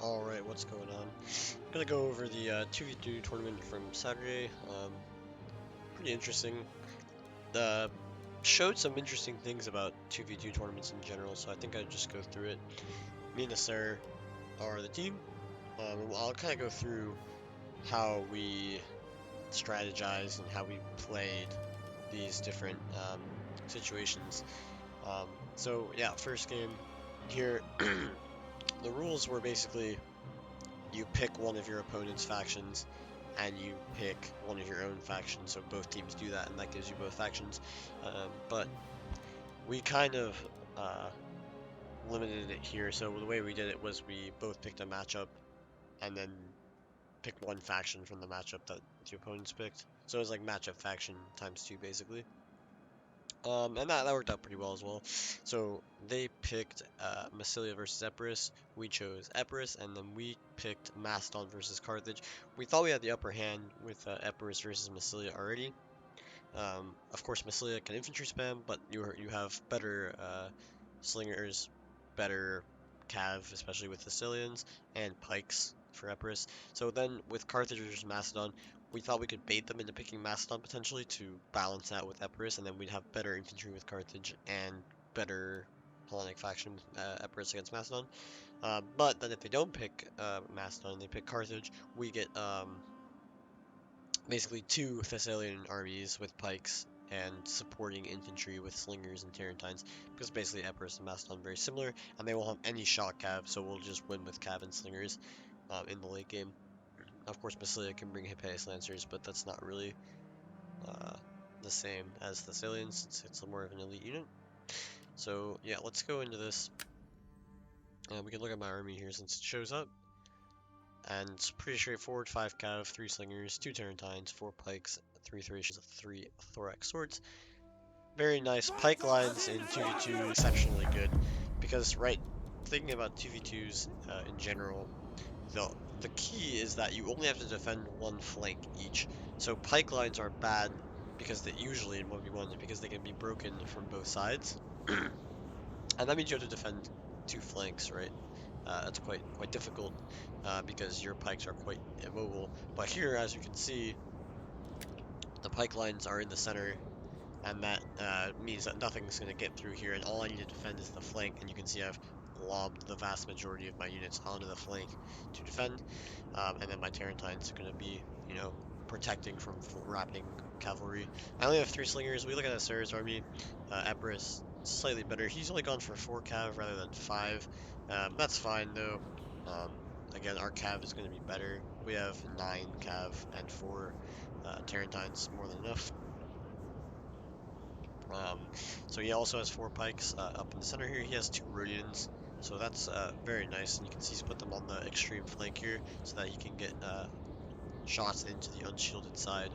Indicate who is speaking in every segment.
Speaker 1: Alright, what's going on? I'm gonna go over the 2v2 tournament from Saturday. Pretty interesting. Uh, Showed some interesting things about 2v2 tournaments in general, so I think I'd just go through it. Me and Asseror are the team. And I'll kind of go through how we strategize and how we played these different situations. Um, yeah, first game here, the rules were basically you pick one of your opponent's factions and you pick one of your own factions, so both teams do that, and that gives you both factions. But we kind of uh, limited it here, so the way we did it was we both picked a matchup and then picked one faction from the matchup that the opponents picked. So it was like matchup faction times two, basically. And that worked out pretty well as well. So they picked Massilia versus Epirus. We chose Epirus, and then we picked Macedon versus Carthage. We thought we had the upper hand with Epirus versus Massilia already. Of course, Massilia can infantry spam, but you have better slingers, better cav, especially with the Sicilians, and pikes for Epirus. So then with Carthage versus Macedon, we thought we could bait them into picking Macedon potentially to balance out with Epirus, and then we'd have better infantry with Carthage and better Hellenic faction with Epirus against Macedon. But then if they don't pick Macedon, they pick Carthage, we get basically two Thessalian armies with pikes and supporting infantry with slingers and Tarentines, because basically Epirus and Macedon are very similar, and they won't have any shot cav, so we'll just win with cav and slingers in the late game. Of course, Basilia can bring Hippias Lancers, but that's not really uh, the same as Thessalians, since it's more of an elite unit. So yeah, let's go into this. We can look at my army here since it shows up. And it's pretty straightforward. 5 cav, 3 slingers, 2 Tarentines, 4 pikes, 3 Thracians, 3 thorax swords. Very nice. Pike lines in 2v2 exceptionally good, because thinking about 2v2s in general, the the key is that you only have to defend one flank each. So pike lines are bad because they usually in 1v1 because they can be broken from both sides. And that means you have to defend two flanks, right? That's quite difficult because your pikes are quite immobile. But here, as you can see, the pike lines are in the center, and that means that nothing's going to get through here, and all I need to defend is the flank, and you can see I've lobbed the vast majority of my units onto the flank to defend, and then my Tarentines are going to be, protecting from rapiding cavalry. I only have 3 slingers. We look at Asseror's army. Epirus, slightly better. He's only gone for 4 cav rather than 5. That's fine, though. Um, again, our cav is going to be better. We have 9 cav and 4 Tarentines, more than enough. Um, so he also has 4 pikes up in the center here. He has 2 Rhodians, so that's very nice. And you can see he's put them on the extreme flank here so that he can get shots into the unshielded side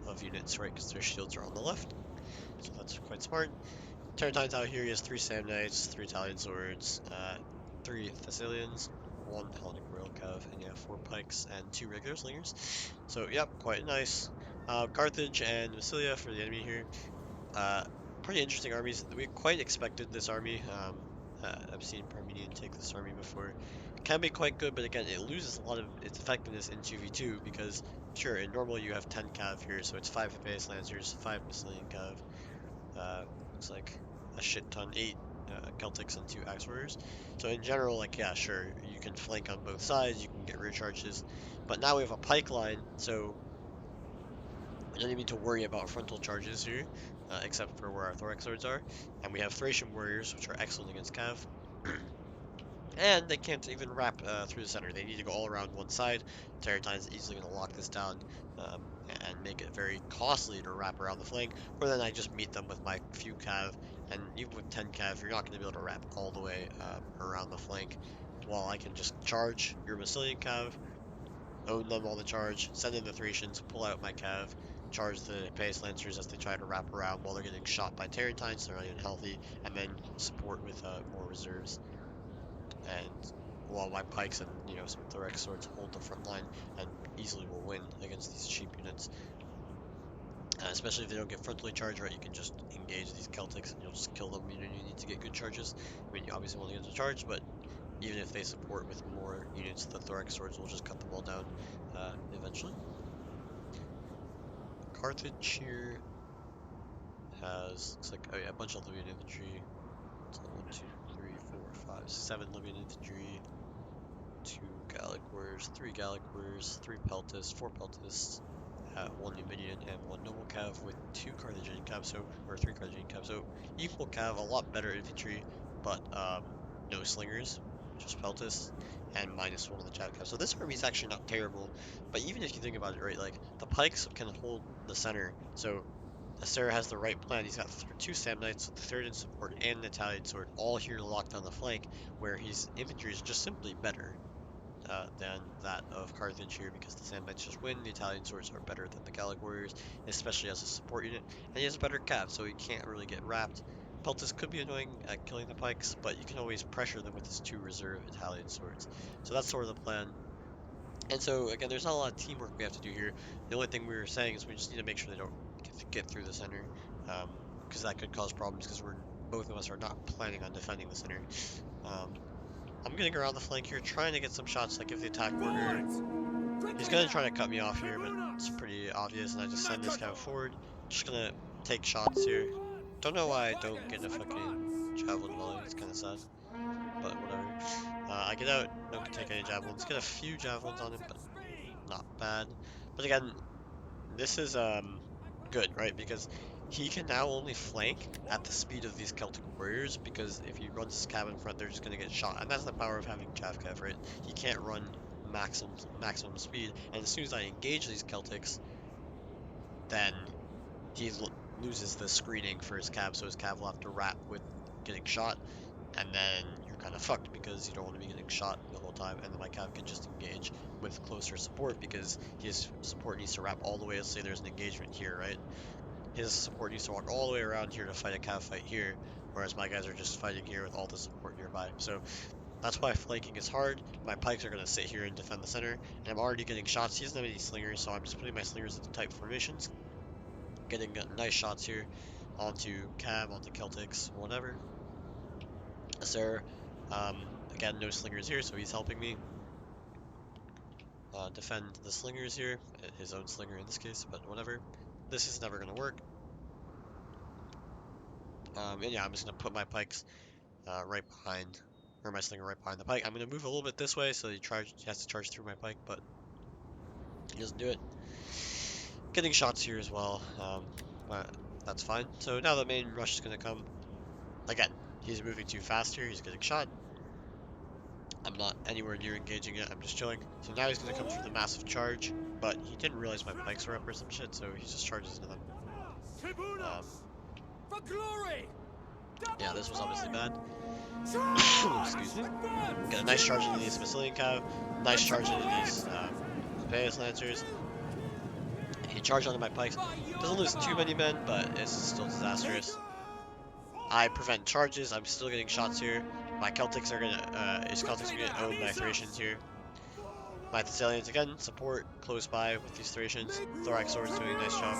Speaker 1: of units, right? Because their shields are on the left. So that's quite smart. Tarentine's out here. He has 3 Samnites, 3 Italian swords, 3 Thessalians, 1 Hellenic Royal Cav, and you have 4 pikes and 2 regular slingers. So, yep, quite nice. Carthage and Massilia for the enemy here. Uh, Pretty interesting armies. We quite expected this army. I've seen Parmenion take this army before. It can be quite good, but again, it loses a lot of its effectiveness in 2v2 because, sure, in normal you have 10 cav here, so it's 5 Hippias Lancers, 5 Massilian cav. Looks like a shit ton, 8 Celtics and 2 Axe Warriors. So in general, like, yeah, sure, you can flank on both sides, you can get rear charges, but now we have a pike line, so we don't even need to worry about frontal charges here, except for where our thorax swords are. And we have Thracian warriors, which are excellent against cav. And they can't even wrap through the center. They need to go all around one side. Tarentine's easily going to lock this down um, and make it very costly to wrap around the flank. Or then I just meet them with my few cav. And even with 10 cav, you're not going to be able to wrap all the way around the flank. While I can just charge your Massilian cav, own them on the charge, send in the Thracians, pull out my cav, charge the base lancers as they try to wrap around while they're getting shot by Tarentines, so they're not even healthy, and then support with more reserves. And while my pikes and some thorax swords hold the front line and easily will win against these cheap units. Especially if they don't get frontally charged, right? You can just engage these Celtics and you'll just kill them. You need to get good charges. I mean, you obviously want to get the charge, but even if they support with more units, the thorax swords will just cut them all down eventually. Carthage here has, looks like, oh yeah, a bunch of Libyan infantry. So 1, 2, 3, 4, 5, 7 Libyan infantry, 2 Gallic warriors, 3 Gallic warriors, 3 peltists, 4 peltists, 1 Numidian, and 1 noble cav with 2 Carthaginian cav, so, or 3 Carthaginian cav, so equal cav, a lot better infantry, but no slingers, just peltists, and minus 1 of the chav cav. So this army is actually not terrible, but even if you think about it, right, like, the pikes can hold the center, so Asseror has the right plan. He's got 2 Sam Knights with the 3rd in support and an Italian sword, all here locked on the flank, where his infantry is just simply better than that of Carthage here, because the Sam Knights just win. The Italian swords are better than the Gallic warriors, especially as a support unit, and he has a better cav, so he can't really get wrapped. Peltis could be annoying at killing the pikes, but you can always pressure them with his 2 reserve Italian swords. So that's sort of the plan. And so, again, there's not a lot of teamwork we have to do here. The only thing we were saying is we just need to make sure they don't get through the center, because that could cause problems, because both of us are not planning on defending the center. I'm getting around the flank here, trying to get some shots, like if the attack order... He's going to try to cut me off here, but it's pretty obvious, and I just send this guy forward. Just going to take shots here. Don't know why I don't get a fucking javelin volley, it's kind of sad, but whatever. I get out, don't take any javelins, get a few javelins on him, but not bad. But again, this is good, right? Because he can now only flank at the speed of these Celtic warriors, because if he runs his cav in front, they're just gonna get shot. And that's the power of having chav cav, right? He can't run maximum speed, and as soon as I engage these Celtics, then he loses the screening for his cav, so his cav will have to wrap with getting shot, and then you're kind of fucked because you don't want to be getting shot the whole time, and then my cav can just engage with closer support because his support needs to wrap all the way. Let's say there's an engagement here, right? His support needs to walk all the way around here to fight a cav fight here, whereas my guys are just fighting here with all the support nearby. So that's why flanking is hard. My pikes are going to sit here and defend the center, and I'm already getting shots. He doesn't have any slingers, so I'm just putting my slingers into tight formations, getting nice shots here onto cav, onto Celtics, whatever. Asseror, again, no slingers here, so he's helping me defend the slingers here. His own slinger in this case, but whatever. This is never going to work. And yeah, I'm just going to put my pikes right behind, or my slinger right behind the pike. I'm going to move a little bit this way, so he has to charge through my pike, but he doesn't do it. Getting shots here as well, but that's fine. So now the main rush is going to come. Again, he's moving too fast here, he's getting shot. I'm not anywhere near engaging it, I'm just chilling. So now he's going to come for the massive charge, but he didn't realize my pikes were up or some shit, so he just charges into them. Yeah, this was obviously bad. Excuse me. Get a nice charge into these Massilian cav, nice charge into these Pompeius Lancers. He charged onto my pikes. Doesn't lose too many men, but it's still disastrous. I prevent charges, I'm still getting shots here. My Celtics are gonna, his Celtics are gonna own my Thracians here. My Thessalians again, support close by with these Thracians. Thorax Sword's doing a nice job.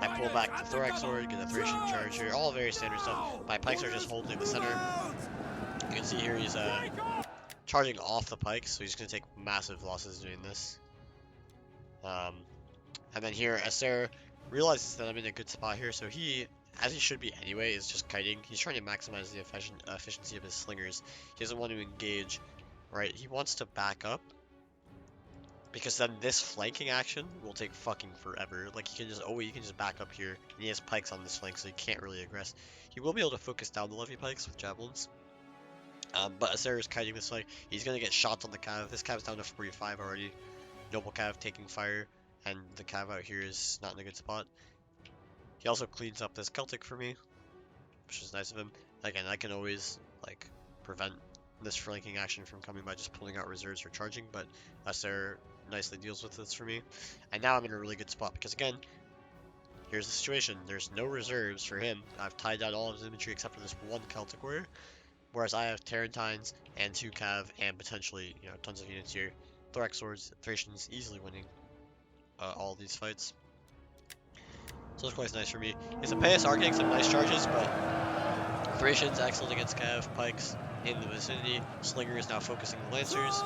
Speaker 1: I pull back the Thorax Sword, get a Thracian charge here, all very standard stuff. My pikes are just holding the center. You can see here he's charging off the pikes, so he's gonna take massive losses doing this. And then here, Asseror realizes that I'm in a good spot here, so he, as he should be anyway, is just kiting. He's trying to maximize the efficiency of his slingers. He doesn't want to engage, right? He wants to back up, because then this flanking action will take fucking forever. Like, he can just back up here, and he has pikes on this flank, so he can't really aggress. He will be able to focus down the levy pikes with javelins. But Asseror is kiting this flank. He's gonna get shots on the cav. This cav's down to 45 already. Noble cav taking fire, and the cav out here is not in a good spot. He also cleans up this Celtic for me, which is nice of him. Again, I can always, like, prevent this flanking action from coming by just pulling out reserves or charging, but Asseror nicely deals with this for me. And now I'm in a really good spot, because again, here's the situation. There's no reserves for him. I've tied down all of his infantry except for this one Celtic warrior, whereas I have Tarentines and 2 cav and potentially, you know, tons of units here. Thorax Swords, Thracians easily winning all these fights. So it's quite nice for me. His Pompeius are getting some nice charges, but Thracians excellent against cav, pikes, in the vicinity. Slinger is now focusing the Lancers.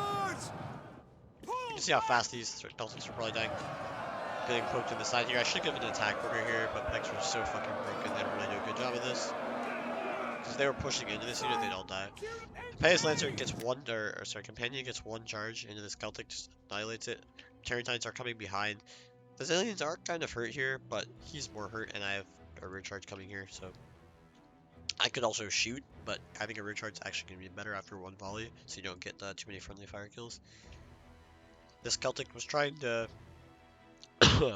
Speaker 1: You can see how fast these pelters are probably dying. Getting poked in the side here. I should give an attack order here, but pikes were so fucking broken, they don't really do a good job of this. Because if they were pushing into this unit, they'd all die. Hippeus Lancer gets one, or sorry, Companion gets one charge into this Celtic, just annihilates it. Terrantines are coming behind. The Zillions are kind of hurt here, but he's more hurt, and I have a rear charge coming here, so I could also shoot, but I think a rear charge is actually going to be better after one volley, so you don't get too many friendly fire kills. This Celtic was trying to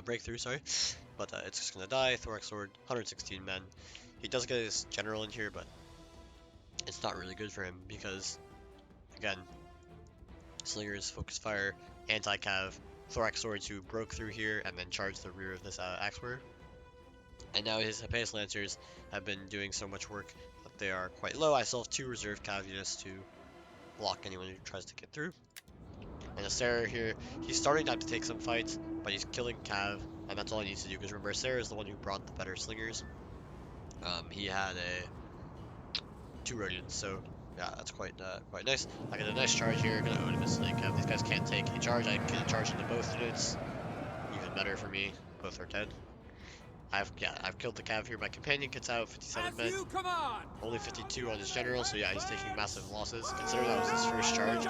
Speaker 1: break through, sorry, but it's just going to die. Thorax Sword, 116 men. He does get his general in here, but it's not really good for him because, again, Slingers, Focus Fire, Anti-Cav, Thorax Swords who broke through here and then charged the rear of this Axe Warrior. And now his Hippeus Lancers have been doing so much work that they are quite low. I still have 2 reserve Cav units to block anyone who tries to get through. And Asseror here, he's starting to have to take some fights, but he's killing Cav, and that's all he needs to do, because remember, Asseror is the one who brought the better Slingers. He had 2 Rodians, so yeah, that's quite nice. I got a nice charge here, gonna own him as Slay Cav. These guys can't take a charge, I can charge into both units. Even better for me, both are dead. I've killed the Cav here. My companion gets out, 57 men. Only 52 on his general, so yeah, he's taking massive losses. Consider that was his first charge.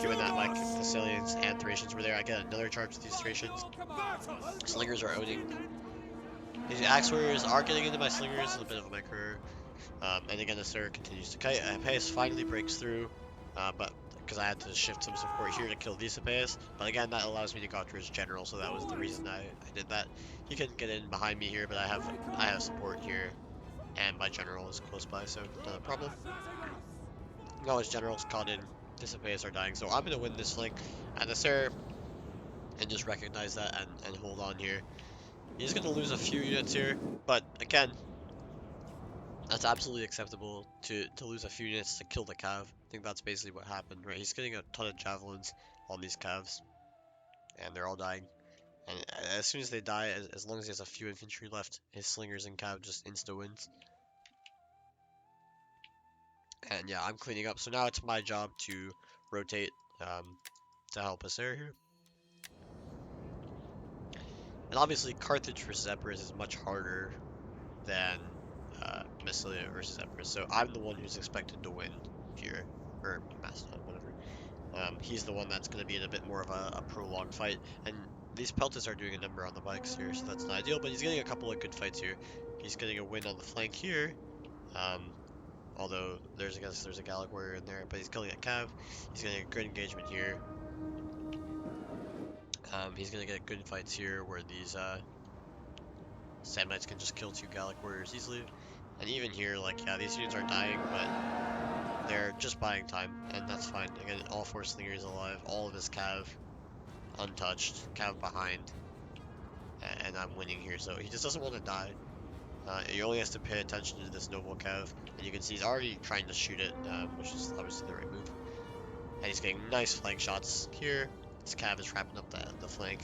Speaker 1: Given that my Thessalians and Thracians were there, I get another charge with these Thracians. Slingers are owning. These Axe Warriors are getting into my Slingers, a bit of a micro. And again, the Asseror continues to kite. Hippeus finally breaks through, but because I had to shift some support here to kill these Hippeus. But again, that allows me to go after his general, so that was the reason I did that. He couldn't get in behind me here, but I have support here, and my general is close by, so not a problem. Now his general's caught in. His Hippeus are dying, so I'm gonna win this flank. And the Asseror, and just recognize that and hold on here. He's gonna lose a few units here, but again, that's absolutely acceptable to lose a few units to kill the Cav. I think that's basically what happened, right? He's getting a ton of javelins on these Cavs, and they're all dying. And as soon as they die, as long as he has a few infantry left, his Slingers and Cav just insta-wins. And yeah, I'm cleaning up, so now it's my job to rotate to help us there here. And obviously, Carthage versus Epirus is much harder than Massilia versus Epirus, so I'm the one who's expected to win here, or Macedon, whatever. He's the one that's going to be in a bit more of a prolonged fight, and these Peltas are doing a number on the bikes here, so that's not ideal, but he's getting a couple of good fights here. He's getting a win on the flank here, although there's a Gallic warrior in there, but he's killing a Cav. He's getting a good engagement here. He's going to get good fights here where these Sand Knights can just kill 2 Gallic warriors easily. And even here, like, yeah, these units are dying, but they're just buying time, and that's fine. Again, all 4 Slingers alive, all of his Cav untouched, Cav behind, and I'm winning here, so he just doesn't want to die. He only has to pay attention to this noble Cav, and you can see he's already trying to shoot it, which is obviously the right move. And he's getting nice flank shots here. This Cav is wrapping up the flank.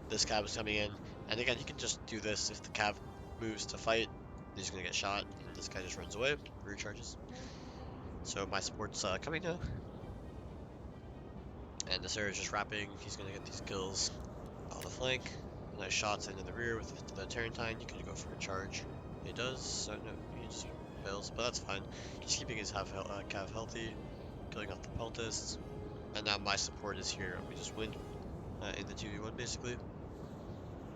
Speaker 1: This Cav is coming in, and again, he can just do this if the Cav moves to fight. He's gonna get shot, and this guy just runs away, rear charges. So my support's coming now. And the Asseror is just wrapping, he's gonna get these kills on the flank. Nice shots into the rear with the Terrantine. You could go for a charge. He does, so no, he just fails, but that's fine. He's keeping his Cav healthy, killing off the Peltists. And now my support is here, and we just win in the 2v1 basically.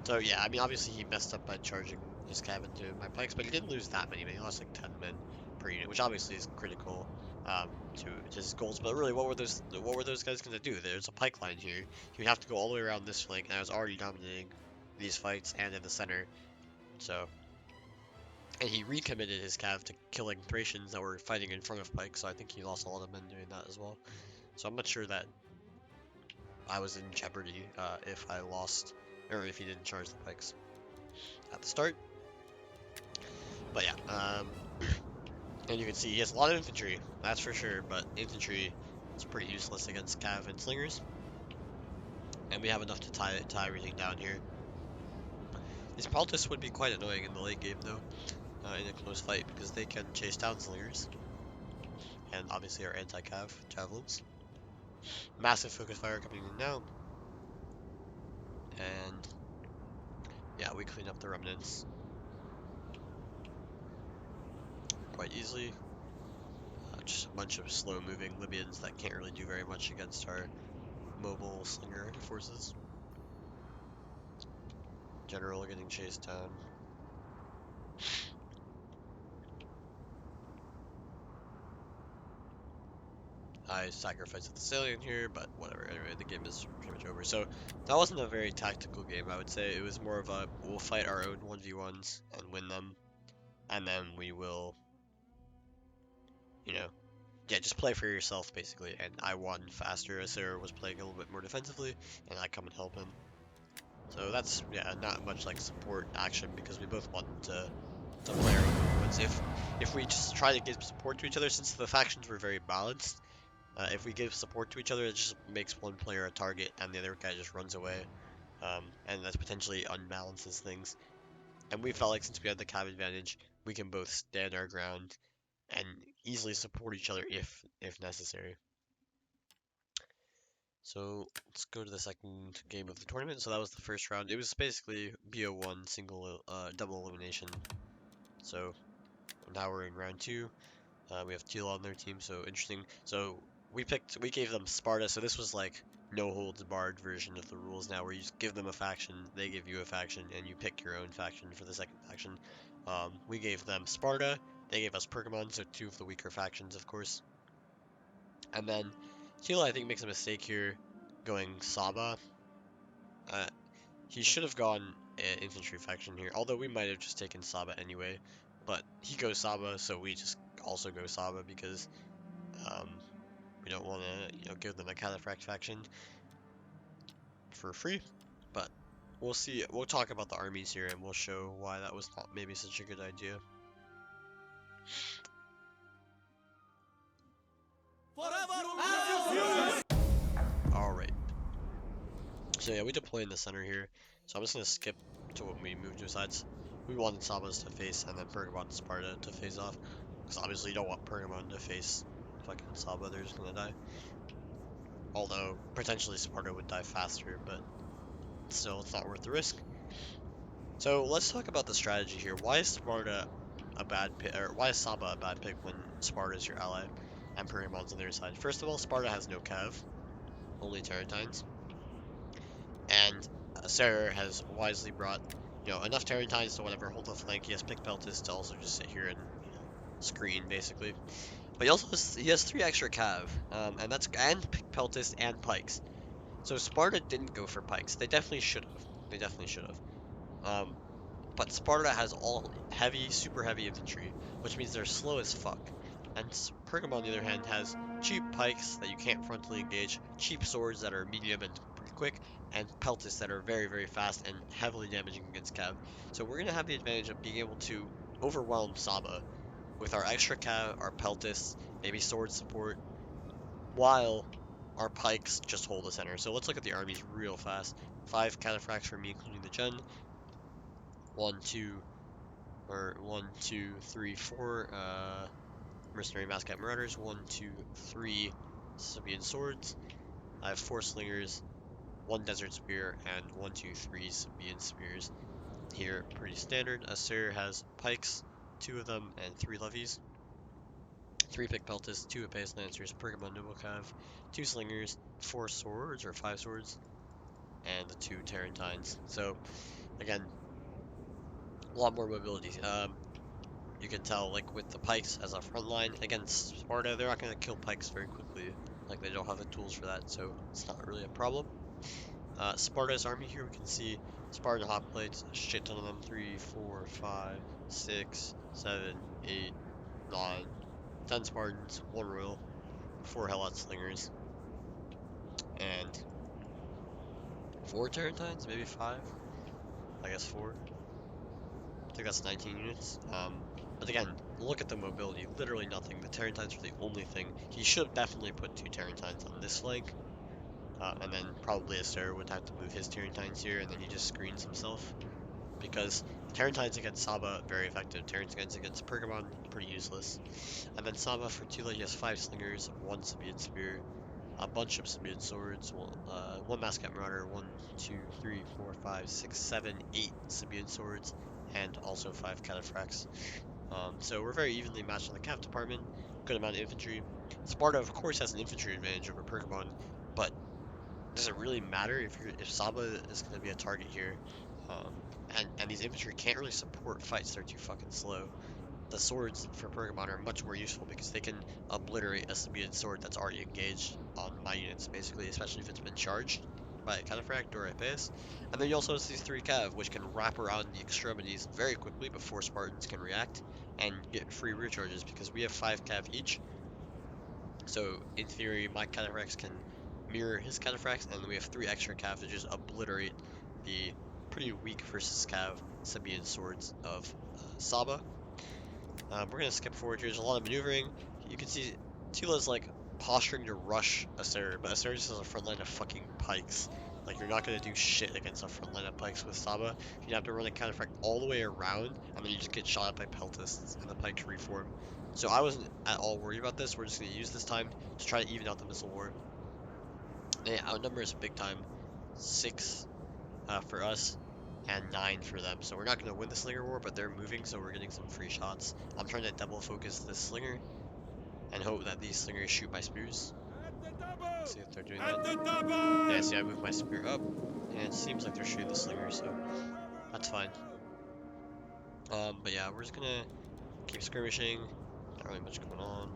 Speaker 1: So yeah, I mean, obviously he messed up by charging his Cav into my pikes, but he didn't lose that many men. He lost like 10 men per unit, which obviously is critical to his goals. But really, what were those guys gonna do? There's a pike line here. He would have to go all the way around this flank, and I was already dominating these fights and in the center. So, and he recommitted his Cav to killing Thracians that were fighting in front of pikes. So I think he lost a lot of men doing that as well. So I'm not sure that I was in jeopardy if I lost, or if he didn't charge the pikes at the start. But yeah, and you can see he has a lot of infantry, that's for sure, but infantry is pretty useless against Cav and Slingers. And we have enough to tie everything down here. These Peltists would be quite annoying in the late game though, in a close fight, because they can chase down Slingers. and obviously our anti-cav javelins. Massive focus fire coming in now, and yeah, we clean up the remnants quite easily. Just a bunch of slow-moving Libyans that can't really do very much against our mobile slinger forces. General getting chased down. I sacrificed the salient here, but whatever. Anyway, the game is pretty much over. So that wasn't a very tactical game, I would say. It was more of a we'll fight our own 1v1s and win them, and then we will, you know, yeah, just play for yourself basically. And I won faster. Asseror was playing a little bit more defensively, and I come and help him. So that's yeah, not much like support action because we both want to play our own movements. If we just try to give support to each other, since the factions were very balanced, if we give support to each other, it just makes one player a target and the other guy just runs away, and that potentially unbalances things. And we felt like since we had the cav advantage, we can both stand our ground and easily support each other if necessary. So let's go to the second game of the tournament. So that was the first round. It was basically BO1 double elimination. So now we're in round two. We have Teal on their team, so interesting. So we gave them Sparta. So this was like no holds barred version of the rules now, where you just give them a faction, they give you a faction, and you pick your own faction for the second faction. We gave them Sparta. They gave us Pergamon, so two of the weaker factions, of course. And then Teal, I think, makes a mistake here, going Saba. Uh, he should have gone infantry faction here, although we might have just taken Saba anyway. But he goes Saba, so we just also go Saba because um, we don't want to, give them a Cataphract faction for free. But we'll see. We'll talk about the armies here, and we'll show why that was not maybe such a good idea. Alright. So yeah, we deploy in the center here. So I'm just going to skip to when we move to sides. We wanted Sabas to face, and then Pergamon and Sparta to face off. Because obviously you don't want Pergamon to face fucking Saba, they're just going to die. Although, potentially Sparta would die faster, but still, it's not worth the risk. So let's talk about the strategy here. Why is Sparta a bad pick, or why is Saba a bad pick when Sparta is your ally and Pergamon's on their side? First of all, Sparta has no cav, only Tarentines, and Asseror has wisely brought, enough Tarentines to whatever hold the flank. He has picked Peltis to also just sit here and screen basically. But he has 3 extra cav, and picked Peltis and pikes. So Sparta didn't go for pikes. They definitely should have. They definitely should have. But Sparta has all heavy, super heavy infantry, which means they're slow as fuck. And Pergamon, on the other hand, has cheap pikes that you can't frontally engage, cheap swords that are medium and pretty quick, and peltis that are very, very fast and heavily damaging against cav. So we're going to have the advantage of being able to overwhelm Saba with our extra cav, our peltis, maybe sword support, while our pikes just hold the center. So let's look at the armies real fast. 5 cataphracts for me, including the gen. 1, 2, 3, 4 mercenary mascot marauders. 1, 2, 3 Sabian swords. I have 4 slingers, 1 desert spear, and 1, 2, 3 Sabian spears. Here, pretty standard. Asseror has pikes, 2 of them, and 3 levies. 3 pick peltis, 2 epais lancers, Pergamon noble cav, 2 slingers, 4 swords or 5 swords, and the 2 Tarentines. So again, a lot more mobility. You can tell, like, with the pikes as a front line against Sparta, they're not going to kill pikes very quickly. Like, they don't have the tools for that, so it's not really a problem. Sparta's army here, we can see Spartan hot plates, a shit ton of them. 3, 4, 5, 6, 7, 8, 9, 10 Spartans, 1 royal, 4 Helot slingers, and 4 Tarentines, maybe 5? I guess 4. I think that's 19 units. But again, look at the mobility. Literally nothing. The Tarentines are the only thing. He should have definitely put 2 Tarentines on this flank. And then probably Asseror would have to move his Tarentines here, and then he just screens himself. Because Tarentines against Saba, very effective. Tarentines against Pergamon, pretty useless. And then Saba for Tula, he has 5 slingers, 1 Sabian spear, a bunch of Sabian swords, one Mascot Marauder, 1, 2, 3, 4, 5, 6, 7, 8 Sabian swords, and also 5 cataphracts. So we're very evenly matched in the cap department, good amount of infantry. Sparta, of course, has an infantry advantage over Pergamon, but does it really matter if Saba is going to be a target here? Um, and these infantry can't really support fights, they're too fucking slow. The swords for Pergamon are much more useful because they can obliterate a Sabian sword that's already engaged on my units, basically, especially if it's been charged by a Cataphract or a base. And then you also have these 3 Cav, which can wrap around the extremities very quickly before Spartans can react and get free rear charges because we have 5 Cav each. So, in theory, my Cataphracts can mirror his Cataphracts, and we have 3 extra Cav to just obliterate the pretty weak versus Cav Sabian swords of Saba. We're gonna skip forward here. There's a lot of maneuvering. You can see Tula's like posturing to rush Asseror, but Asseror just has a front line of fucking pikes. Like you're not gonna do shit against a front line of pikes with Saba. You have to run a counterfract all the way around, and then you just get shot at by peltists, and the pikes reform. So I wasn't at all worried about this. We're just gonna use this time to try to even out the missile war. They outnumber us big time, 6 for us and 9 for them. So we're not going to win the slinger war, but they're moving, so we're getting some free shots. I'm trying to double focus this slinger and hope that these slingers shoot my spears. See if they're doing that. Yeah, see, I moved my spear up, and it seems like they're shooting the slinger, so that's fine. But yeah, we're just gonna keep skirmishing. Not really much going on.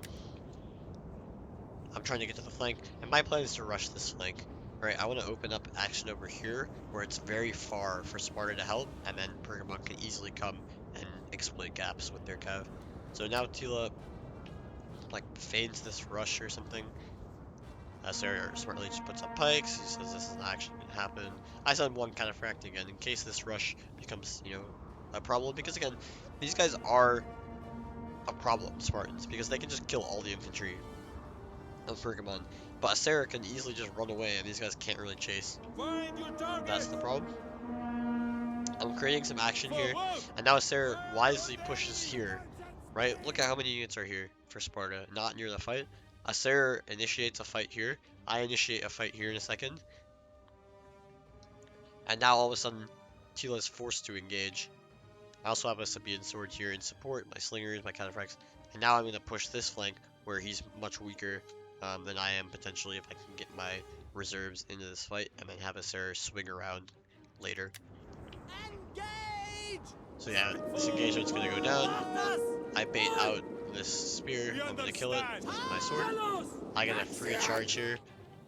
Speaker 1: I'm trying to get to the flank, and my plan is to rush this flank. Right, I want to open up action over here, where it's very far for Sparta to help, and then Pergamon can easily come and exploit gaps with their cav. So now Tila, like, feigns this rush or something. Sarah smartly just puts up pikes, he says this is not actually going to happen. I send one Cataphract again, in case this rush becomes, a problem, because again, these guys are a problem, Spartans, because they can just kill all the infantry of Pergamon. But Asseror can easily just run away, and these guys can't really chase. That's the problem. I'm creating some action here, and now Asseror wisely pushes here, right? Look at how many units are here for Sparta, not near the fight. Asseror initiates a fight here. I initiate a fight here in a second. And now all of a sudden, Tila is forced to engage. I also have a Sabian sword here in support, my slingers, my cataphracts. And now I'm going to push this flank where he's much weaker than I am potentially if I can get my reserves into this fight and then have Asseror swing around later.
Speaker 2: Engage!
Speaker 1: So yeah, this engagement's going to go down. I bait out this spear, I'm going to kill it with my sword. I get a free charge here.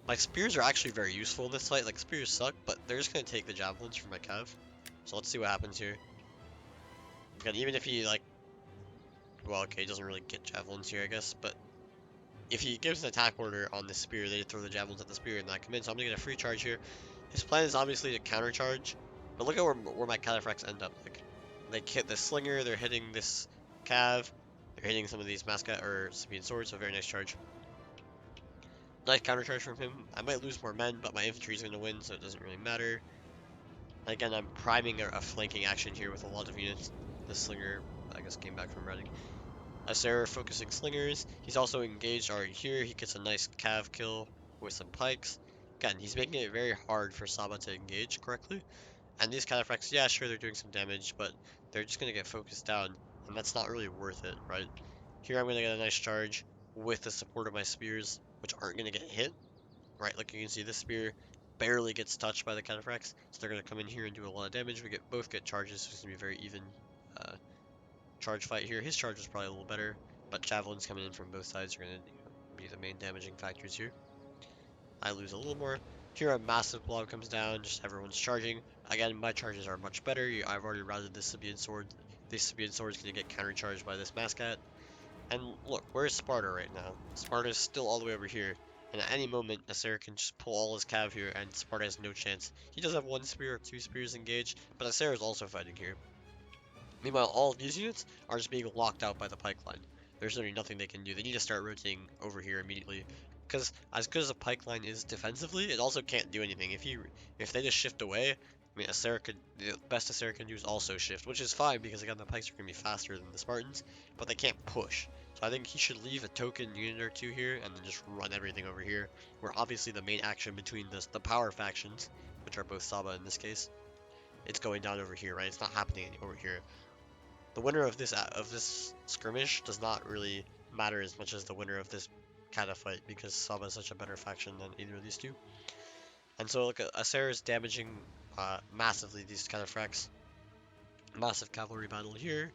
Speaker 1: My spears are actually very useful in this fight. Like, spears suck, but they're just going to take the javelins from my cav. So let's see what happens here. Again, even if he, like, well, okay, he doesn't really get javelins here, I guess, but if he gives an attack order on the spear, they throw the javelins at the spear and not come in, so I'm gonna get a free charge here. His plan is obviously to countercharge, but look at where my cataphracts end up. Like, they hit the slinger, they're hitting this cav, they're hitting some of these mascot or Sabian swords, so very nice charge. Nice countercharge from him. I might lose more men, but my infantry is gonna win, so it doesn't really matter. And again, I'm priming a flanking action here with a lot of units. The slinger, I guess, came back from running. Asseror focusing slingers. He's also engaged already here. He gets a nice cav kill with some pikes. Again, he's making it very hard for Saba to engage correctly. And these cataphracts, yeah, sure, they're doing some damage, but they're just going to get focused down. And that's not really worth it, right? Here I'm going to get a nice charge with the support of my spears, which aren't going to get hit. Right, like you can see, this spear barely gets touched by the cataphracts. So they're going to come in here and do a lot of damage. We both get charges, so it's going to be a very even charge fight here. His charge was probably a little better, but javelins coming in from both sides are going to be the main damaging factors here. I lose a little more. Here a massive blob comes down, just everyone's charging. Again, my charges are much better. I've already routed this Sabian sword. This Sabian sword is going to get countercharged by this mascot. And look, where's Sparta right now? Sparta is still all the way over here. And at any moment, Asseror can just pull all his cav here, and Sparta has no chance. He does have 1 spear or 2 spears engaged, but Asseror is also fighting here. Meanwhile, all of these units are just being locked out by the pike line. There's literally nothing they can do. They need to start rotating over here immediately. Because as good as a pike line is defensively, it also can't do anything. If they just shift away, mean, the best Asseror can do is also shift, which is fine because again the pikes are going to be faster than the Spartans, but they can't push. So I think he should leave a token unit or two here and then just run everything over here. Where obviously the main action between the power factions, which are both Saba in this case, it's going down over here, right? It's not happening over here. The winner of this skirmish does not really matter as much as the winner of this Kata fight because Saba is such a better faction than either of these two. And so look, Asseror is damaging massively these cataphracts. Massive cavalry battle here,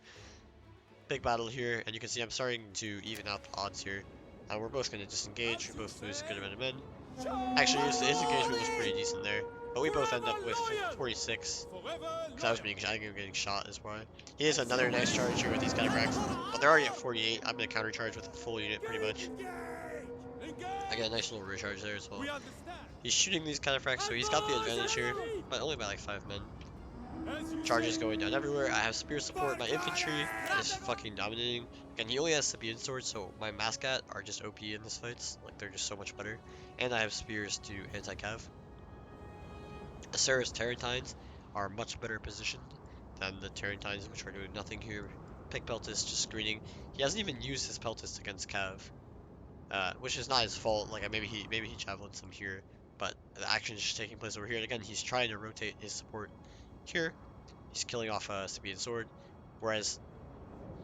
Speaker 1: big battle here, and you can see I'm starting to even out the odds here. We're both going to disengage, we both lose a good amount of men. Actually, his engagement was pretty decent there, but we both end up with 46, because I was getting shot is why. He has another nice charge here with these cataphracts, but they're already at 48. I'm going to counter charge with a full unit pretty much. I get a nice little recharge there as well. He's shooting these cataphracts, so he's got the advantage here, but only by like 5 men. Charges going down everywhere. I have spear support. My infantry is fucking dominating. Again, he only has Sabian swords, so my Mascat are just OP in this fights. Like, they're just so much better. And I have spears to anti-cav. Asseror's Tarentines are much better positioned than the Tarentines, which are doing nothing here. Pick Peltis just screening. He hasn't even used his Peltis against Cav, which is not his fault. Like, maybe he javelined some here, but the action is just taking place over here. And again, he's trying to rotate his support here. He's killing off a Sabian sword, whereas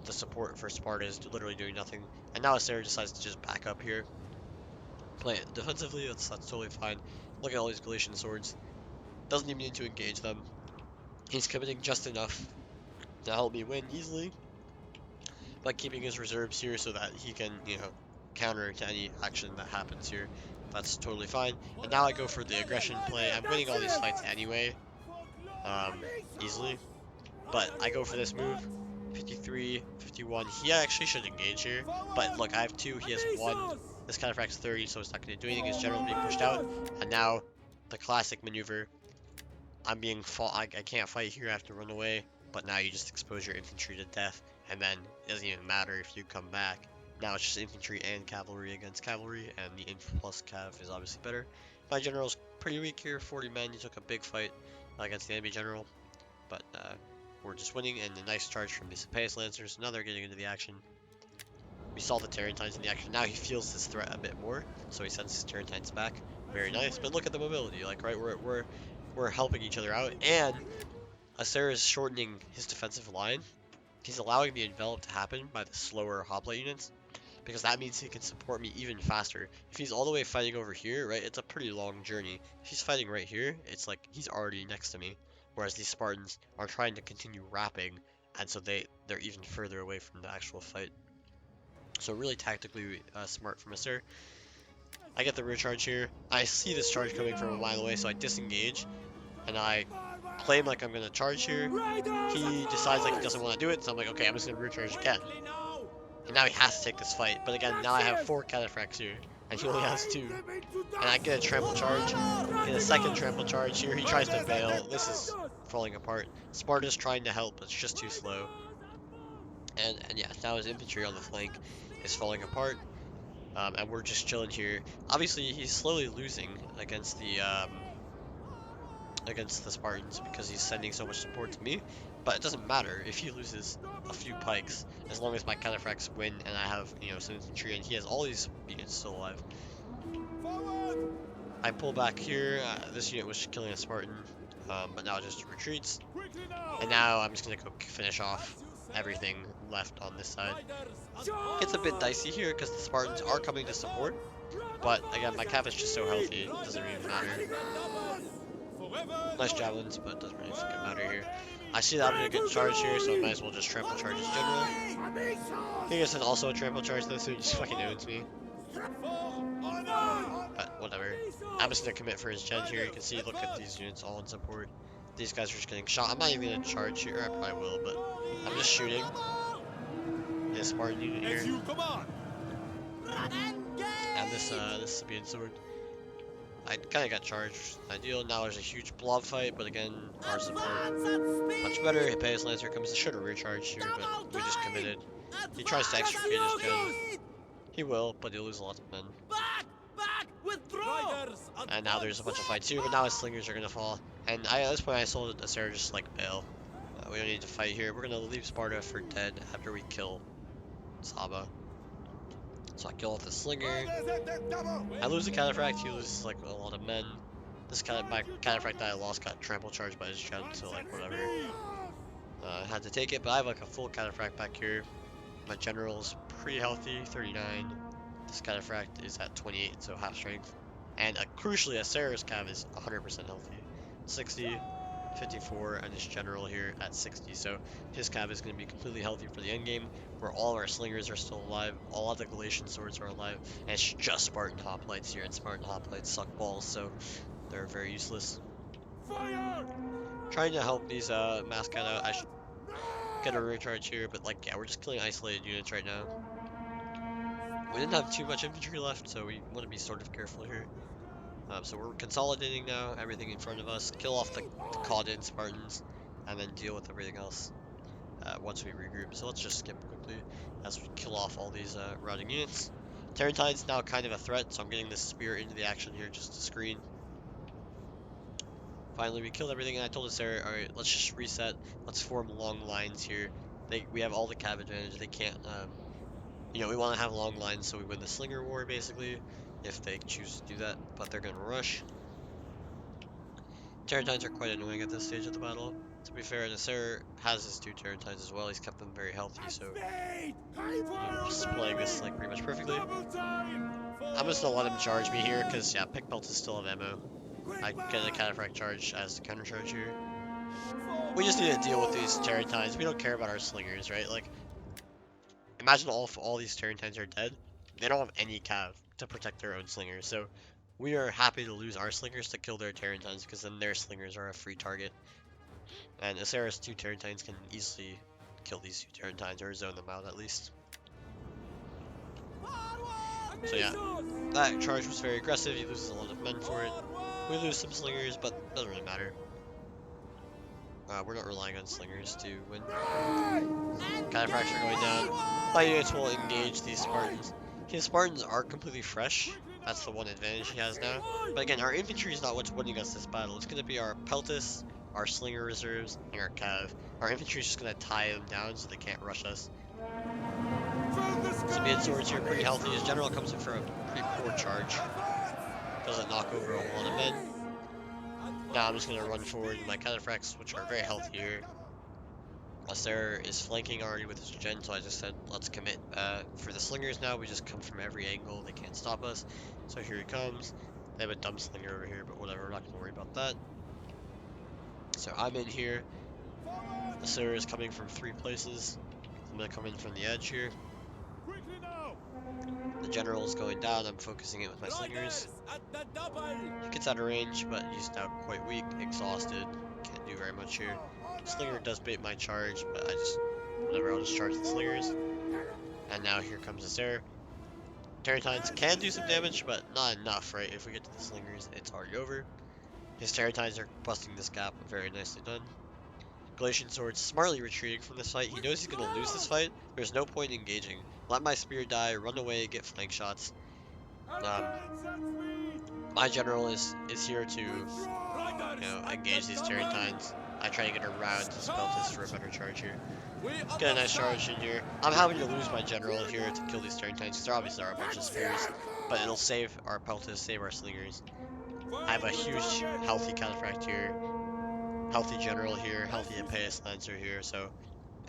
Speaker 1: the support for Sparta is literally doing nothing. And now Asseror decides to just back up here, play it defensively. That's totally fine. Look at all these Galatian swords. Doesn't even need to engage them. He's committing just enough to help me win easily, but keeping his reserves here so that he can, you know, counter to any action that happens here. That's totally fine. And now I go for the aggression play. I'm winning all these fights anyway, easily. But I go for this move. 53, 51. He actually should engage here. But look, I have 2. He has 1. This cataphract's 30, so it's not going to do anything. His general being pushed out. And now, the classic maneuver. I'm being I can't fight here. I have to run away. But now you just expose your infantry to death. And then it doesn't even matter if you come back. Now it's just infantry and cavalry against cavalry. And the inf plus cav is obviously better. My general's pretty weak here. 40 men. He took a big fight against the enemy general. But we're just winning, and a nice charge from the Sapaeus Lancers. Now they're getting into the action. We saw the Tarentines in the action. Now he feels this threat a bit more, so he sends his Tarentines back. Very nice. But look at the mobility. Like, right, we're helping each other out, and Asseror is shortening his defensive line. He's allowing the envelop to happen by the slower hoplite units, because that means he can support me even faster. If he's all the way fighting over here, right, it's a pretty long journey. If he's fighting right here, it's like he's already next to me. Whereas these Spartans are trying to continue rapping, and so they're even further away from the actual fight. So really tactically smart from Asseror. I get the rear charge here. I see this charge coming from a mile away, so I disengage, and I claim like I'm going to charge here. He decides like he doesn't want to do it, so I'm like, okay, I'm just going to rear charge again. And now he has to take this fight, but again, now I have 4 cataphracts here, and he only has 2. And I get a trample charge, get a second trample charge here. He tries to bail. This is falling apart. Sparta's trying to help, but it's just too slow. And yeah, now his infantry on the flank is falling apart. And we're just chilling here. Obviously, he's slowly losing against the Spartans because he's sending so much support to me. But it doesn't matter if he loses a few pikes, as long as my cataphracts win and I have, you know, some infantry, and he has all these units still alive. I pull back here. This unit was killing a Spartan, but now it just retreats. And now I'm just gonna go finish off everything left on this side. It's a bit dicey here because the Spartans are coming to support, but again, my cav is just so healthy, it doesn't really matter. Nice javelins, but it doesn't really fucking matter here. I see that I'm gonna get charged here, so I might as well just trample charge his general. He gets also a trample charge though, so he just fucking owns me. But whatever. I'm just gonna commit for his gen here. You can see, look at these units all in support. These guys are just getting shot. I'm not even gonna charge here. I probably will, but I'm just shooting. This Spartan unit here. And this Sabian sword. I kind of got charged, which is ideal. Now there's a huge blob fight, but again, our support much better. Hippias Lancer comes. Should have recharged here, but we just committed. He tries to extricate his gen. He will, but he'll lose a lot of men. And now there's a bunch of fights here, but now his slingers are gonna fall. And at this point I sold Asseror just like bail. We don't need to fight here. We're gonna leave Sparta for dead after we kill Saba. So I kill off the slinger. I lose the cataphract, he loses like a lot of men. My cataphract that I lost got trample charged by his gen, so like whatever. I had to take it, but I have like a full cataphract back here. My general's pretty healthy, 39. This cataphract is at 28, so half strength. And crucially, Asseror's cav is 100% healthy. 60, 54, and his general here at 60. So his cav is going to be completely healthy for the end game, where all of our slingers are still alive, all of the Galatian swords are alive, and it's just Spartan hoplites here, and Spartan hoplites suck balls, so they're very useless. Fire! Trying to help these mascot out. I should get a recharge here, but like, yeah, we're just killing isolated units right now. We didn't have too much infantry left, so we want to be sort of careful here. So we're consolidating now, everything in front of us, kill off the caught-in Spartans, and then deal with everything else once we regroup. So let's just skip quickly as we kill off all these routing units. Tarentine's now kind of a threat, so I'm getting this spear into the action here just to screen. Finally, we killed everything, and I told us there, alright, let's just reset, let's form long lines here. We have all the cav advantage, they can't, you know, we want to have long lines so we win the slinger war, basically, if they choose to do that, but they're going to rush. Tarentines are quite annoying at this stage of the battle. To be fair, Asseror has his 2 Tarentines as well, he's kept them very healthy, so just playing this like pretty much perfectly. I'm just gonna let him charge me here, because yeah, pick belts still have ammo. I get a cataphract charge as the counter charge here. We just need to deal with these Tarentines. We don't care about our slingers, right? Like, imagine all these Tarentines are dead. They don't have any cav to protect their own slingers, so we are happy to lose our slingers to kill their Tarentines, because then their slingers are a free target. And Asseror's 2 Tarentines can easily kill these 2 Tarentines, or zone them out at least. So yeah, that charge was very aggressive, he loses a lot of men for it. We lose some slingers, but it doesn't really matter. We're not relying on slingers to win. Cataphracts are going down. My units will engage these Spartans. His Spartans are completely fresh. That's the one advantage he has now. But again, our infantry is not what's winning us this battle. It's going to be our peltis, our slinger reserves, and our cav. Our infantry is just going to tie them down so they can't rush us. Sabian swords here are pretty healthy. His general comes in for a pretty poor charge. Doesn't knock over a whole lot of men. Now I'm just going to run forward with my cataphracts, which are very healthy here. Asseror is flanking already with his gen, so I just said, let's commit. For the slingers now, we just come from every angle. They can't stop us. So here he comes. They have a dumb slinger over here, but whatever. We're not going to worry about that. So I'm in here. Asseror is coming from 3 places. I'm going to come in from the edge here. The general is going down. I'm focusing it with my slingers. He gets out of range, but he's now quite weak, exhausted. Can't do very much here. Slinger does bait my charge, but whatever, I'll just charge the slingers. And now here comes Asseror. Tarentines can do some damage, but not enough, right? If we get to the slingers, it's already over. His Tarentines are busting this gap, very nicely done. Galatian Sword smartly retreating from this fight. He knows he's going to lose this fight. There's no point in engaging. Let my spear die, run away, get flank shots. My general is here to, engage these Tarentines. I try to get around his peltis for a better charge here. Get a nice charge in here. I'm happy to lose my general here to kill these Tarentines, because there obviously are a bunch of spears, but it'll save our peltis, save our slingers. I have a huge healthy cataphract here, healthy general here, healthy Epeius lancer here, so,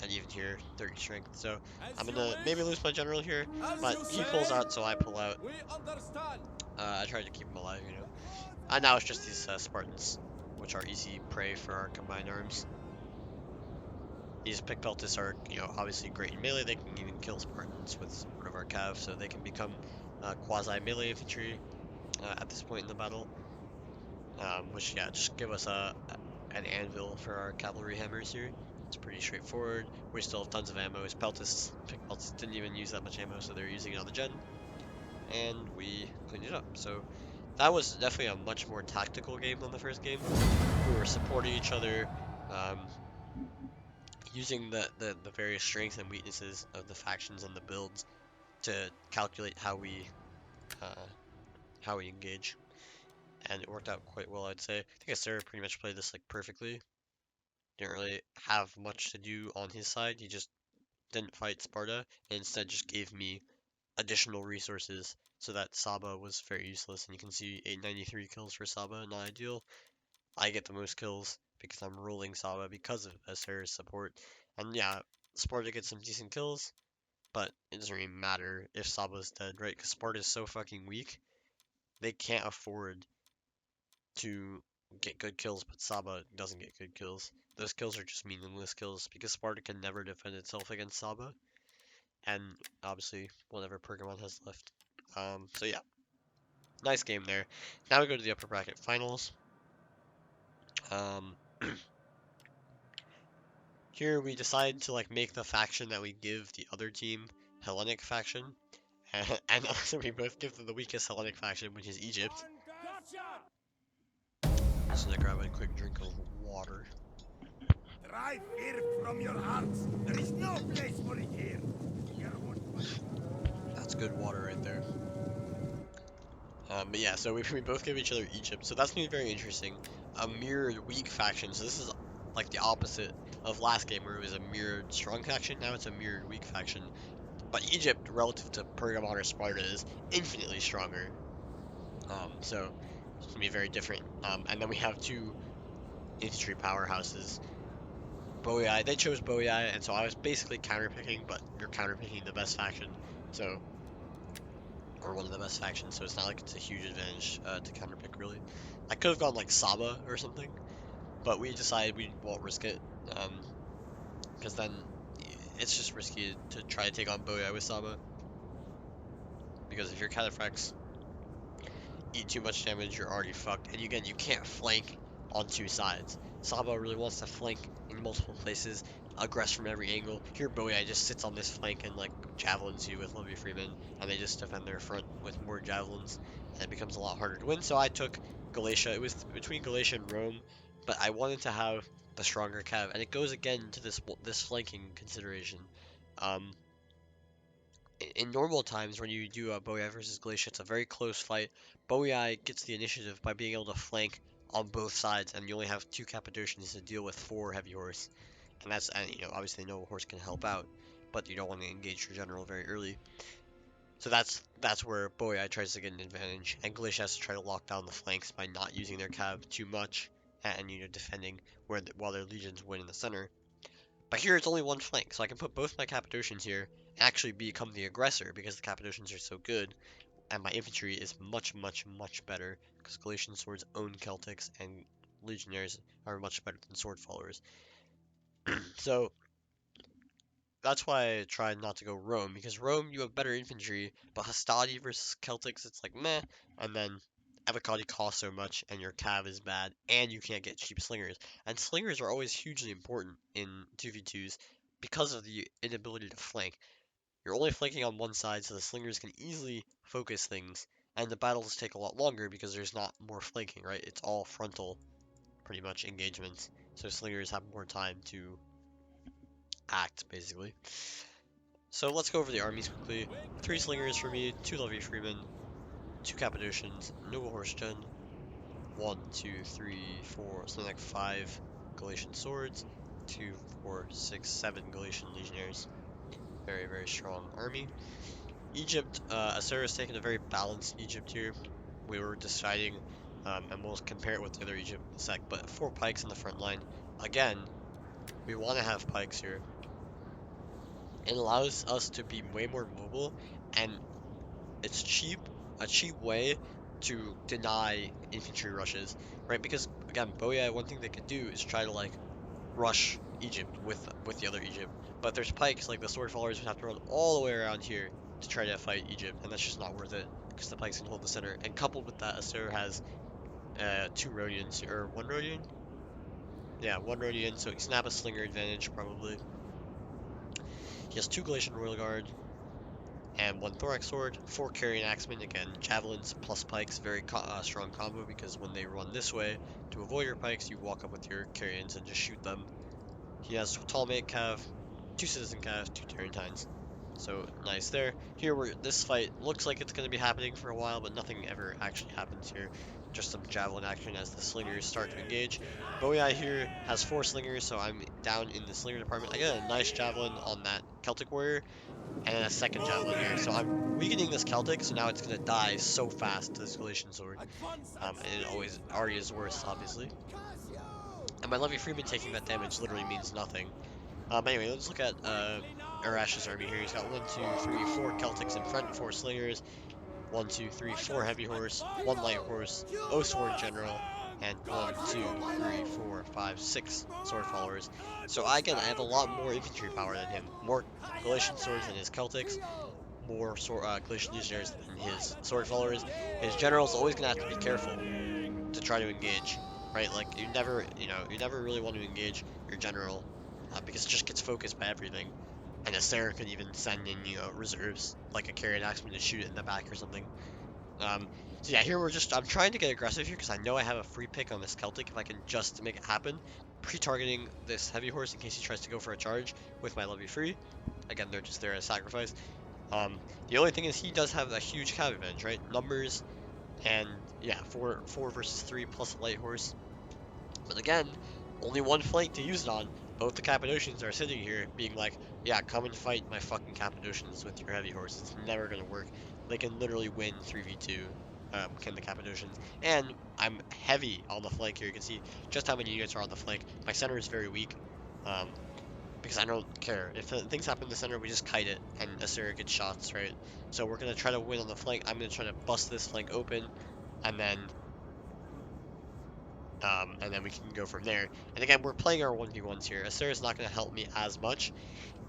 Speaker 1: and even here, 30 strength. So I'm gonna maybe lose my general here, but he pulls out, so I pull out. I tried to keep him alive, And now it's just these Spartans, which are easy prey for our combined arms. These pick peltis are, obviously great in melee. They can even kill Spartans with support of our cav, so they can become quasi-melee infantry at this point in the battle. Which, yeah, just give us an anvil for our cavalry hammers here. It's pretty straightforward. We still have tons of ammo. His peltis, pick peltis didn't even use that much ammo, so they're using it on the gen. And we cleaned it up. So that was definitely a much more tactical game than the first game. We were supporting each other, using the various strengths and weaknesses of the factions and the builds to calculate how we how we engage, and it worked out quite well, I'd say. I think Asseror pretty much played this like perfectly. Didn't really have much to do on his side. He just didn't fight Sparta, and instead just gave me additional resources so that Saba was very useless. And you can see 893 kills for Saba, not ideal. I get the most kills because I'm rolling Saba because of Asseror's support. And yeah, Sparta gets some decent kills, but it doesn't really matter if Saba's dead, right? Because Sparta's so fucking weak, they can't afford to get good kills, but Saba doesn't get good kills. Those kills are just meaningless kills because Sparta can never defend itself against Saba, and obviously whatever Pergamon has left. So yeah, nice game there. Now we go to the upper bracket finals. Um, Here we decide to like make the faction that we give the other team Hellenic faction, and also we both give them the weakest Hellenic faction, which is Egypt. Just gonna grab a quick drink of water.
Speaker 2: Drive fear from your hearts. There is no place for it here.
Speaker 1: That's good water right there. But yeah, so we both give each other Egypt, so that's gonna be very interesting. A mirrored weak faction, so this is like the opposite of last game where it was a mirrored strong faction, now it's a mirrored weak faction. But Egypt, relative to Pergamon or Sparta, is infinitely stronger. So it's gonna be very different. And then we have two infantry powerhouses. Boei, they chose Boei, and so I was basically counterpicking, but you're counterpicking the best faction, so or one of the best factions, so it's not like it's a huge advantage to counterpick really. I could have gone like Saba or something, but we decided we won't risk it, because then it's just risky to try to take on Boei with Saba, because if your Cataphracts eat too much damage, you're already fucked. And again, you can't flank on two sides. Saba really wants to flank in multiple places, aggress from every angle. Here, Boei just sits on this flank and like javelins you with Lovey Freeman, and they just defend their front with more javelins, and it becomes a lot harder to win. So I took Galatia. It was between Galatia and Rome, but I wanted to have the stronger cav, and it goes again to this flanking consideration. Um, in normal times when you do a Boei versus Glacier, it's a very close fight. Boei gets the initiative by being able to flank on both sides, and you only have two Cappadocians to deal with four heavy horse. And that's, and you know, obviously no horse can help out, but you don't want to engage your general very early. So that's where Boei tries to get an advantage, and Glacier has to try to lock down the flanks by not using their cav too much, and you know, defending while their legions win in the center. But here it's only one flank, so I can put both my Cappadocians here and actually become the aggressor because the Cappadocians are so good, and my infantry is much, much, much better because Galatian swords own Celtics and legionaries are much better than sword followers. So that's why I tried not to go Rome, because Rome you have better infantry, but Hastati versus Celtics it's like meh, and then Avocati costs so much, and your cav is bad, and you can't get cheap slingers. And slingers are always hugely important in 2v2s because of the inability to flank. You're only flanking on one side, so the slingers can easily focus things, and the battles take a lot longer because there's not more flanking, right? It's all frontal, pretty much, engagements, so slingers have more time to act, basically. So let's go over the armies quickly. 3 slingers for me, 2 Lovey Freemen, 2 Cappadocians, Noble Horse Gen, 1, 2, 3, 4, something like 5 Galatian swords, 2, 4, 6, 7 Galatian legionnaires. Very, very strong army. Egypt, Asseror has taken a very balanced Egypt here. We were deciding, and we'll compare it with the other Egypt in a sec, but 4 pikes in the front line. Again, we want to have pikes here. It allows us to be way more mobile, and it's cheap, a cheap way to deny infantry rushes, right? Because again, Boei, one thing they could do is try to like rush Egypt with the other Egypt, but there's pikes, like the sword followers would have to run all the way around here to try to fight Egypt, and that's just not worth it because the pikes can hold the center. And coupled with that, Asseror has 2 Rhodians, or 1 Rhodian? Yeah, 1 Rhodian, so he can snap a slinger advantage probably. He has 2 Galatian Royal Guard, and 1 Thorax Sword, 4 Carrion Axemen, again, Javelins plus Pikes, very strong combo, because when they run this way, to avoid your Pikes, you walk up with your Carrions and just shoot them. He has Ptolemaic Cav, 2 Citizen Cav, 2 Tarentines. So nice there. Here, this fight looks like it's going to be happening for a while, but nothing ever actually happens here. Just some javelin action as the slingers start to engage. Boweye here has 4 slingers, so I'm down in the slinger department. I get a nice javelin on that Celtic warrior, and then a second javelin here. So I'm weakening this Celtic, so now it's going to die so fast to this Galatian sword. And it already is worse, obviously. And my Levy Freeman taking that damage literally means nothing. Anyway, let's look at Arash's army here. He's got 1, 2, 3, 4 Celtics in front, 4 slingers, 1, 2, 3, 4 heavy horse, 1 light horse, O sword general, and 1, 2, 3, 4, 5, 6 sword followers. So again, I have a lot more infantry power than him. More Galatian swords than his Celtics, more Galatian legionaries than his sword followers. His general's always gonna have to be careful to try to engage, right? Like you never really want to engage your general because it just gets focused by everything. And Asseror could even send in, reserves, like a carried axeman to shoot it in the back or something. Um, so yeah, here I'm trying to get aggressive here because I know I have a free pick on this Celtic if I can just make it happen. Pre-targeting this heavy horse in case he tries to go for a charge with my levy free. Again, they're just there as sacrifice. The only thing is he does have a huge cav advantage, right? Numbers and yeah, four versus 3 plus a light horse. But again, only one flank to use it on. Both the Cappadocians are sitting here being like, yeah, come and fight my fucking Cappadocians with your heavy horse. It's never gonna work. They can literally win 3v2, can the Cappadocians. And I'm heavy on the flank here. You can see just how many units are on the flank. My center is very weak, um, because I don't care. If things happen in the center, we just kite it, and Assyria gets shots, right? So we're gonna try to win on the flank. I'm gonna try to bust this flank open, and then we can go from there. And again, we're playing our 1v1s here. Asera's not going to help me as much.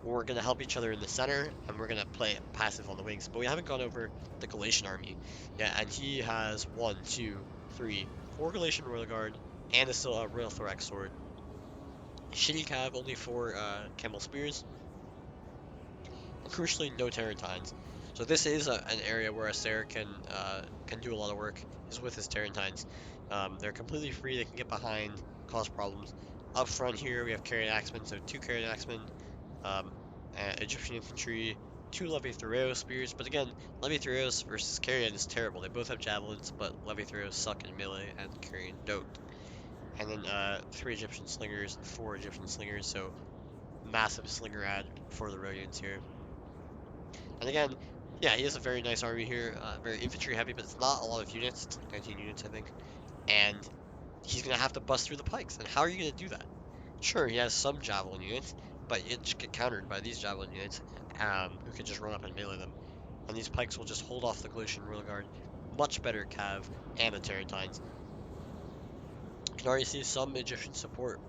Speaker 1: We're going to help each other in the center, and we're going to play passive on the wings. But we haven't gone over the Galatian army. Yeah, and he has 1, 2, 3, 4 Galatian Royal Guard, and a Royal Thorax Sword. Shitty Cav, only 4 Camel Spears. And crucially, no Tarentines. So this is an area where Asera can do a lot of work, is with his Tarentines. They're completely free, they can get behind, cause problems. Up front here, we have carried axemen, so 2 carried axemen, um, Egyptian infantry, 2 Levy-Thureo spears, but again, Levy-Thureos versus Carrion is terrible. They both have javelins, but Levy-Thureos suck in melee, and Carrion don't. And then 3 Egyptian slingers, 4 Egyptian slingers, so massive slinger ad for the Rhodians here. And again, yeah, he has a very nice army here, very infantry heavy, but it's not a lot of units. It's like 19 units, I think. And he's going to have to bust through the pikes. And how are you going to do that? Sure, he has some javelin units, but you just get countered by these javelin units, who can just run up and melee them. And these pikes will just hold off the Galatian Royal Guard. Much better cav and the Tarentines. You can already see some Egyptian support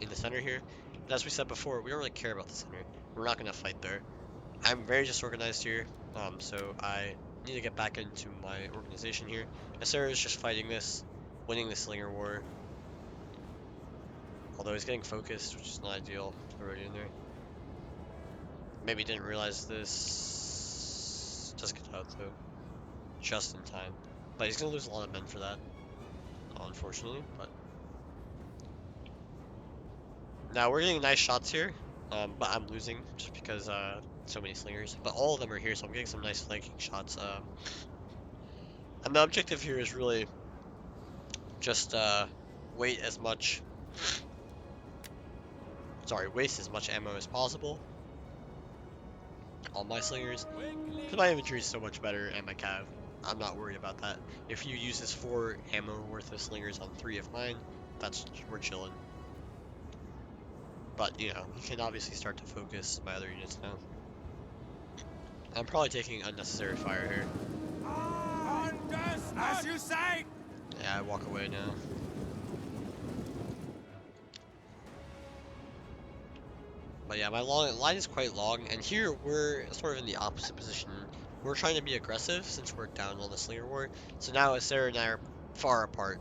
Speaker 1: in the center here. But as we said before, we don't really care about the center. We're not going to fight there. I'm very disorganized here, so I need to get back into my organization here. Asera is just fighting this, winning the Slinger War. Although he's getting focused, which is not ideal. Already in there. Maybe didn't realize this. Just get out though. Just in time. But he's gonna lose a lot of men for that. Unfortunately, but. Now we're getting nice shots here, but I'm losing just because so many slingers. But all of them are here, so I'm getting some nice flanking shots. And the objective here is really just waste as much ammo as possible on my slingers, because my infantry is so much better and my cav. I'm not worried about that. If you use this 4 ammo worth of slingers on 3 of mine, we're chilling. But you can obviously start to focus my other units now. I'm probably taking unnecessary fire here.
Speaker 2: As you say.
Speaker 1: Yeah, I walk away now. But yeah, my line is quite long, and here we're sort of in the opposite position. We're trying to be aggressive since we're down on the Slinger War. So now Asera and I are far apart.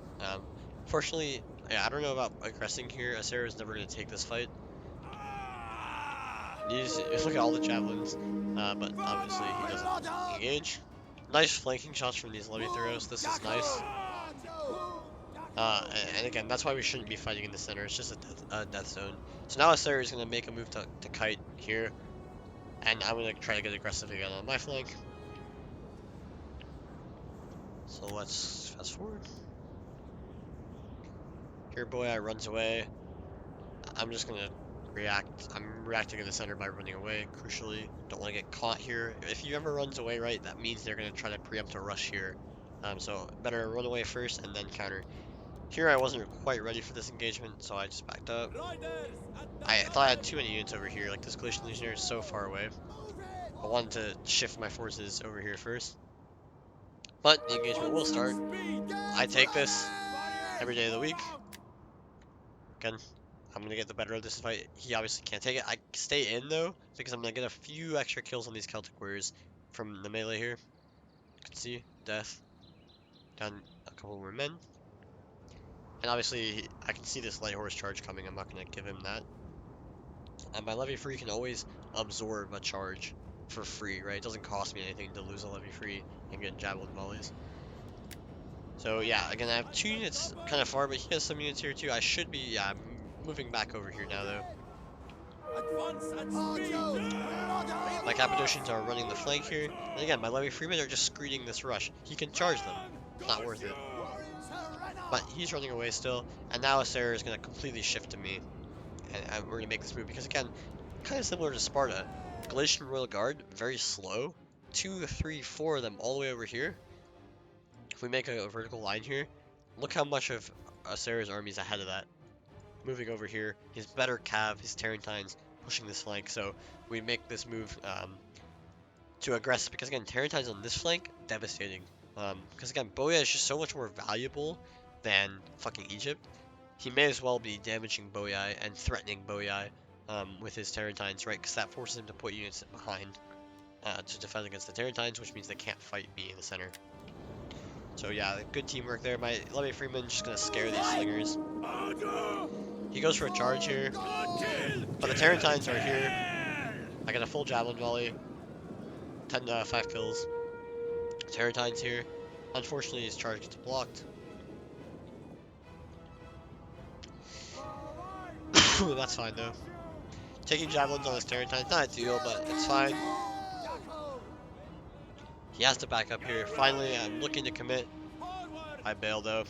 Speaker 1: Fortunately, yeah, I don't know about aggressing here. Asera is never going to take this fight. Look at all the javelins, but obviously he doesn't engage. Nice flanking shots from these Levy-Thureos. This is nice. And again, that's why we shouldn't be fighting in the center. It's just a death zone. So now Asera is going to make a move to kite here. And I'm gonna try to get aggressive again on my flank. So let's fast forward. Here, boy, runs away. I'm just gonna react. I'm reacting in the center by running away, crucially. Don't want to get caught here. If he ever runs away, right, that means they're gonna try to preempt a rush here. So better run away first and then counter. Here I wasn't quite ready for this engagement, so I just backed up. I thought I had too many units over here. Like, this Galatian Legionnaire is so far away. I wanted to shift my forces over here first. But the engagement will start. I take this every day of the week. Again, I'm gonna get the better of this fight. He obviously can't take it. I stay in though, because I'm gonna get a few extra kills on these Celtic warriors from the melee here. You can see death, down a couple more men, and obviously I can see this light horse charge coming. I'm not gonna give him that. And my levy free can always absorb a charge for free, right? It doesn't cost me anything to lose a levy free and get javelin volleys. So yeah, again I have 2 units kind of far, but he has some units here too. I should be moving back over here now though. My Cappadocians are running the flank here. And again, my levy freemen are just screening this rush. He can charge them. Not worth it. But he's running away still. And now Asseror is going to completely shift to me. And we're going to make this move. Because again, kind of similar to Sparta. Galatian Royal Guard, very slow. 2, 3, 4 of them all the way over here. If we make a vertical line here, look how much of Asseror's army is ahead of that. Moving over here, his better cav, his Tarentines, pushing this flank, so we make this move to aggressive, because again, Tarentines on this flank, devastating. Because again, Boya is just so much more valuable than fucking Egypt. He may as well be damaging Boyai and threatening Boyai with his Tarentines, right? Because that forces him to put units behind to defend against the Tarentines, which means they can't fight me in the center. So yeah, good teamwork there. My Levy Freeman's just gonna scare these slingers. He goes for a charge here, but the Tarentines are here. I got a full javelin volley, 10 to 5 kills. Tarentines here. Unfortunately, his charge gets blocked. That's fine though. Taking javelins on his Tarentines, not ideal, but it's fine. He has to back up here. Finally, I'm looking to commit. I bail though.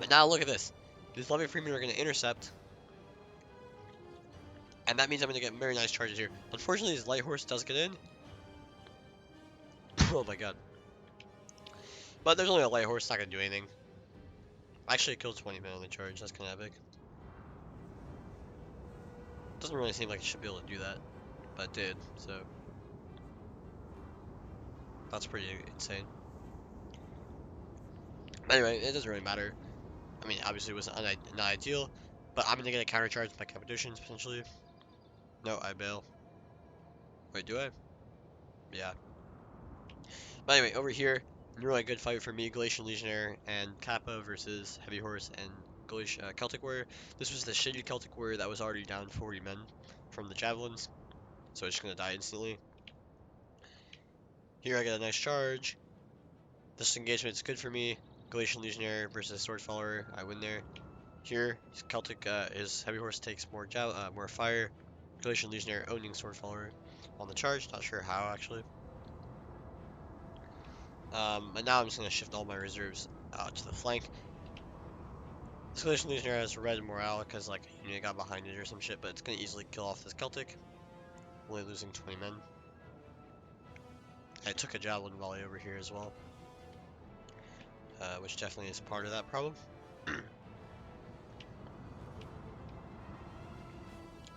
Speaker 1: But now look at this. These Levy Freemen are going to intercept. And that means I'm going to get very nice charges here. Unfortunately, his light horse does get in. Oh my god. But there's only a light horse, not going to do anything. Actually, it killed 20 men on the charge. That's kind of epic. Doesn't really seem like it should be able to do that. But it did, so. That's pretty insane. But anyway, it doesn't really matter. I mean, obviously it was not ideal. But I'm going to get a counter charge by Cappadocians, potentially. No, I bail. Wait, do I? Yeah. But anyway, over here, really good fight for me, Galatian Legionnaire and Kappa versus Heavy Horse and Celtic Warrior. This was the shitty Celtic Warrior that was already down 40 men from the javelins, so it's gonna die instantly. Here I get a nice charge. This engagement is good for me. Galatian Legionnaire versus Sword Follower, I win there. Here, his Heavy Horse takes more fire. Galatian Legionnaire owning Sword Follower on the charge, not sure how actually. And now I'm just going to shift all my reserves to the flank. This Galatian Legionnaire has red morale because like a unit got behind it or some shit, but it's going to easily kill off this Celtic. Only losing 20 men. I took a javelin volley over here as well, which definitely is part of that problem.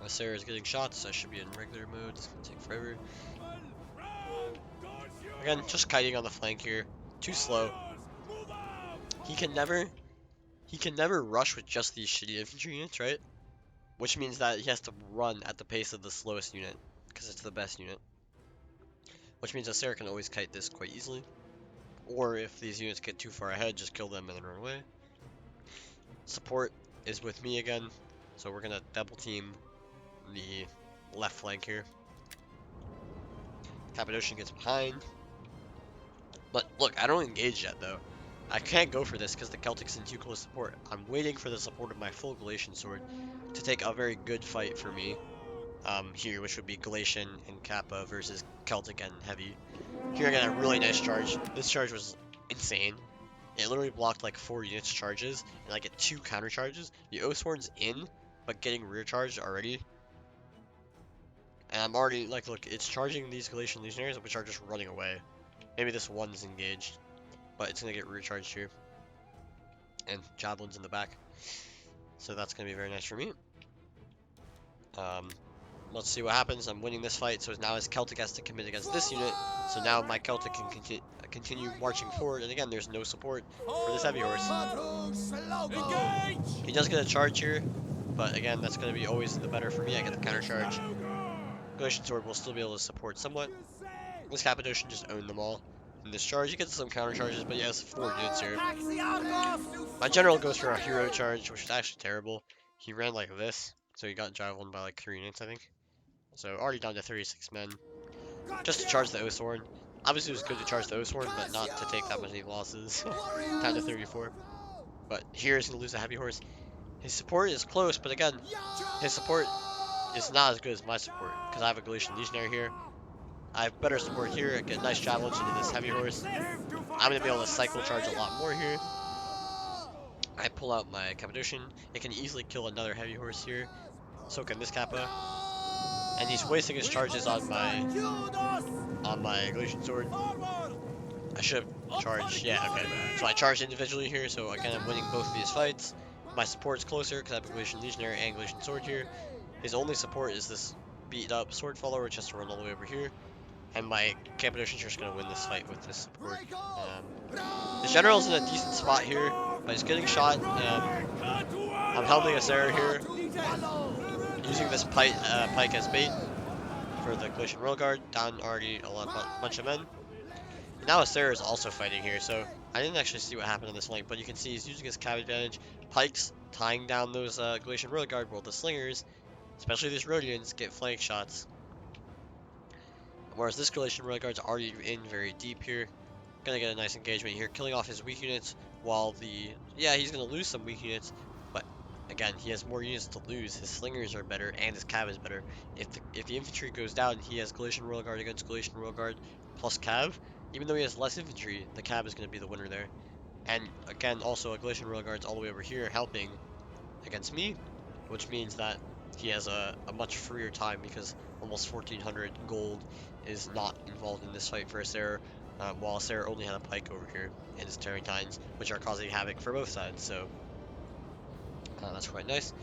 Speaker 1: Sarah is getting shots, so I should be in regular mode. It's going to take forever. Again, just kiting on the flank here. Too slow. He can never rush with just these shitty infantry units, right? Which means that he has to run at the pace of the slowest unit, because it's the best unit. Which means that Sarah can always kite this quite easily. Or if these units get too far ahead, just kill them and then run away. Support is with me again, so we're gonna double team the left flank here. Cappadocian gets behind. But look, I don't engage yet though. I can't go for this because the Celtic's in too close support. I'm waiting for the support of my full Galatian sword to take a very good fight for me. here, which would be Galatian and Kappa versus Celtic and Heavy. Here I got a really nice charge. This charge was insane. It literally blocked like 4 units charges, and I get 2 counter charges. The Oathsworn's in, but getting rear charged already. And I'm already, like, look, it's charging these Galatian Legionaries, which are just running away. Maybe this one's engaged, but it's going to get rear charged here. And Javelin's in the back. So that's going to be very nice for me. Let's see what happens. I'm winning this fight, so now his Celtic has to commit against this unit. So now my Celtic can continue marching forward, and again, there's no support for this heavy horse. He does get a charge here, but again, that's going to be always the better for me. I get the counter charge. Galatian Sword will still be able to support somewhat. This Cappadocian just owned them all. In this charge, he gets some counter charges, but he has 4 units here. My general goes for a hero charge, which is actually terrible. He ran like this, so he got javelined by like 3 units, I think. So already down to 36 men. Just to charge the Oathsworn. Obviously it was good to charge the Oathsworn, but not to take that many losses. Down to 34. But here he's going to lose a heavy horse. His support is close, but again, his support is not as good as my support. Because I have a Galatian Legionary here. I have better support here. I get nice javelins into this heavy horse. I'm going to be able to cycle charge a lot more here. I pull out my Cappadocian. It can easily kill another heavy horse here. So can this Kappa. And he's wasting his charges on my Galatian Sword. I should have charged. Yeah, okay. So I charged individually here, so again, I'm winning both of these fights. My support's closer because I have a Galatian Legionary and Galatian Sword here. His only support is this beat up Sword Follower, which has to run all the way over here. And my Cappadocian's just going to win this fight with this support. The General's in a decent spot here, but he's getting shot. I'm helping Asseror here, using this pike as bait for the Galatian Royal Guard. Down already a bunch of men. Now Asseror is also fighting here, so I didn't actually see what happened on this flank, but you can see he's using his cav advantage. Pikes tying down those Galatian Royal Guard, while the Slingers, especially these Rhodians, get flank shots. Whereas this Galatian Royal Guard's already in very deep here. Gonna get a nice engagement here, killing off his weak units, while he's gonna lose some weak units, but again, he has more units to lose. His Slingers are better, and his cav is better. If the infantry goes down, he has Galatian Royal Guard against Galatian Royal Guard plus cav. Even though he has less infantry, the cav is gonna be the winner there. And again, also a Galatian Royal Guard's all the way over here helping against me, which means that he has a much freer time because almost 1400 gold is not involved in this fight for Asseror, while Asseror only had a pike over here and his Terrantines, which are causing havoc for both sides, so that's quite nice.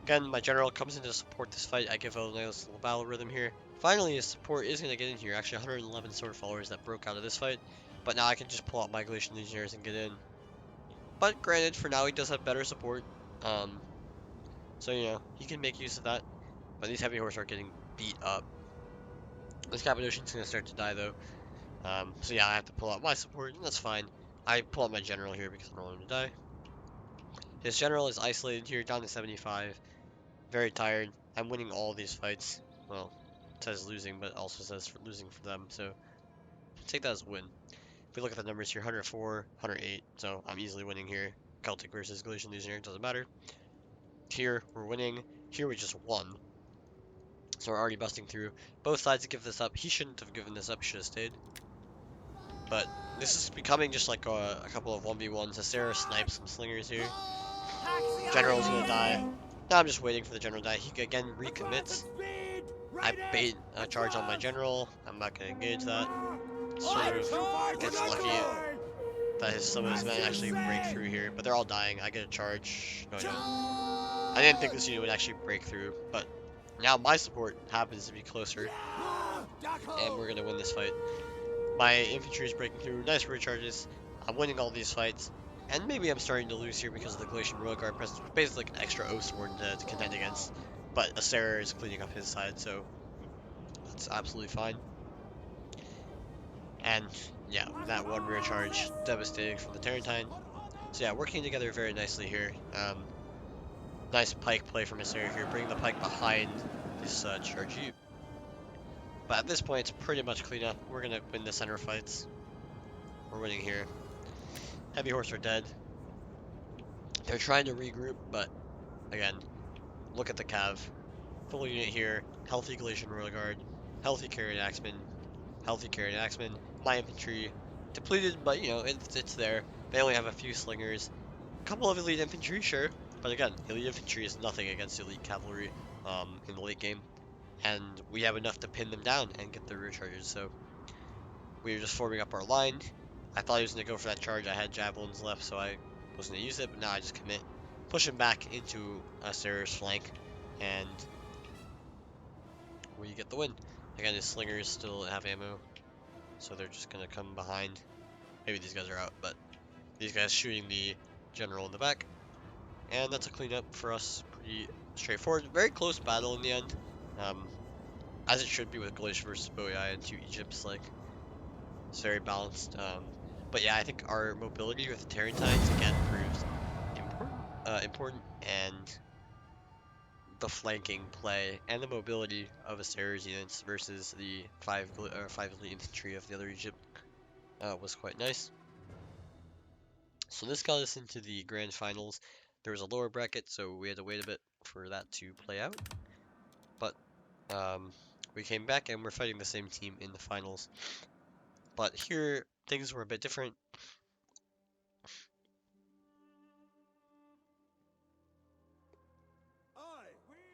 Speaker 1: Again, my general comes in to support this fight. I give a nice little battle rhythm here. Finally, his support is going to get in here. Actually, 111 sword followers that broke out of this fight, but now I can just pull out my Galatian Legionnaires and get in. But granted, for now he does have better support, so you know, he can make use of that. But these heavy horses are getting beat up. This Cappadocian's going to start to die though. So yeah, I have to pull out my support, and that's fine. I pull out my general here because I don't want him to die. His general is isolated here, down to 75. Very tired. I'm winning all these fights. Well, it says losing, but it also says losing for them, so take that as a win. If we look at the numbers here, 104, 108, so I'm easily winning here. Celtic versus Galatian Legionnaire, doesn't matter. Here, we're winning. Here, we just won. So we're already busting through. Both sides give this up. He shouldn't have given this up, he should have stayed. But this is becoming just like a couple of 1v1s. Asseror snipes some Slingers here. General's gonna die. Now I'm just waiting for the general to die. He again recommits. I bait a charge on my general. I'm not gonna engage that. Sort of gets lucky that some of his men actually break through here, but they're all dying. I get a charge. No, I don't. I didn't think this unit would actually break through, but now my support happens to be closer, and we're gonna win this fight. My infantry is breaking through. Nice rear charges. I'm winning all these fights. And maybe I'm starting to lose here because of the Galatian Royal Guard presence, which is basically like an extra Oathsworn to contend against. But Asseror is cleaning up his side, so that's absolutely fine. And yeah, that one rear charge, devastating from the Terrantine. So yeah, working together very nicely here. Nice pike play from Asseror here, bringing the pike behind this charge. But at this point, it's pretty much clean up. We're gonna win the center fights. We're winning here. Heavy horse are dead. They're trying to regroup, but again, look at the cav. Full unit here, healthy Galatian Royal Guard, healthy Carried Axeman, healthy Carried Axeman, my infantry, depleted, but you know, it's there. They only have a few slingers, a couple of elite infantry, sure, but again, elite infantry is nothing against elite cavalry in the late game, and we have enough to pin them down and get the rear charges, so we were just forming up our line. I thought he was going to go for that charge. I had javelins left, so I wasn't going to use it, but now I just commit, push him back into Asseror's flank, and we get the win. Again, his slingers still have ammo, so they're just going to come behind. Maybe these guys are out, but these guys shooting the general in the back. And that's a cleanup for us. Pretty straightforward. Very close battle in the end. Um, as it should be with Galicia versus Boii and two Egypts. Like, it's very balanced. But yeah, I think our mobility with the Tarentines again proves important, and the flanking play and the mobility of Asseror's units versus the five elite infantry of the other Egypt was quite nice. So this got us into the grand finals. There was a lower bracket, so we had to wait a bit for that to play out. But um, we came back and we're fighting the same team in the finals. But here things were a bit different.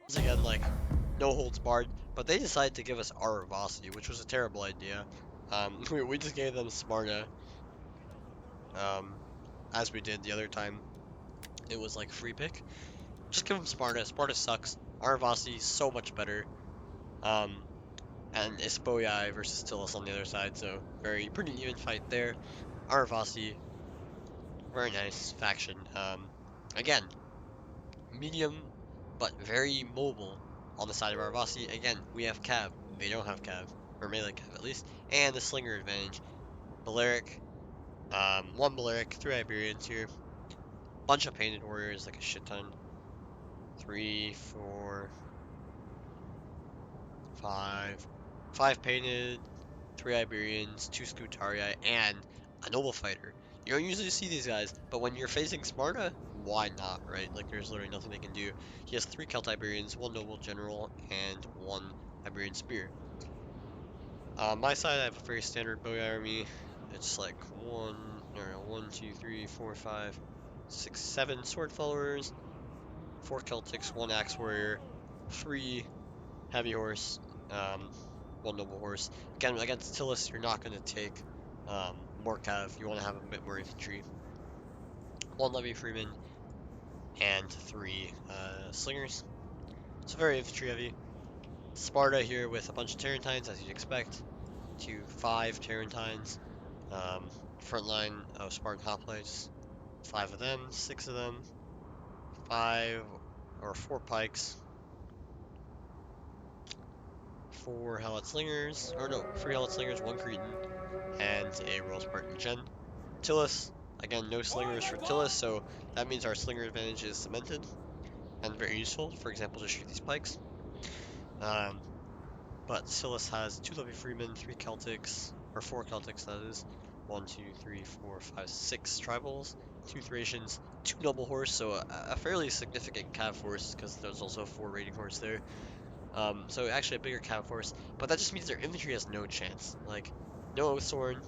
Speaker 1: Once again, like no holds barred, but they decided to give us Aravasi, which was a terrible idea. We just gave them Sparta, um, as we did the other time. It was like free pick. Just give them Sparta. Sparta sucks. Aravasi so much better. Um, and Ispoiai versus Tillis on the other side, so pretty even fight there. Aravasi, very nice faction. Again, medium but very mobile on the side of Aravasi. Again, we have Cav, they don't have Cav, or melee Cav at least, and the Slinger advantage. Balearic, one Balearic, three Iberians here, bunch of painted warriors, like a shit ton. 3, 4, 5, 5 painted, 3 Iberians, 2 Scutarii, and a Noble Fighter. You don't usually see these guys, but when you're facing Sparta, why not, right? Like, there's literally nothing they can do. He has 3 Celt Iberians, 1 Noble General, and 1 Iberian Spear. On my side, I have a very standard Bowie army. It's like 1, 2, 3, 4, 5, 6, 7 Sword Followers, 4 Celtics, 1 Axe Warrior, 3 Heavy Horse, um, 1 Noble Horse. Again, against Tillis, you're not going to take more cav. You want to have a bit more infantry. 1 Levy Freeman, and 3 Slingers. It's very infantry heavy. Sparta here with a bunch of Tarentines, as you'd expect. 5 Tarentines. Front line of Spartan hoplites. 5 of them, 6 of them. 5 or 4 pikes. 4 Helot Slingers, or no, 3 Helot Slingers, 1 Cretan, and a Royal Spartan Gen. Tillis, again, no slingers for Tillis, so that means our slinger advantage is cemented and very useful, for example, to shoot these pikes. Um, but Tillis has 2 Levy Freemen, 3 Celtics, or 4 Celtics, that is. 1, 2, 3, 4, 5, 6 tribals, 2 Thracians, 2 Noble Horse, so a fairly significant cav force, because there's also 4 raiding horse there. So actually a bigger cav force, but that just means their infantry has no chance. Like, no Oathsworn,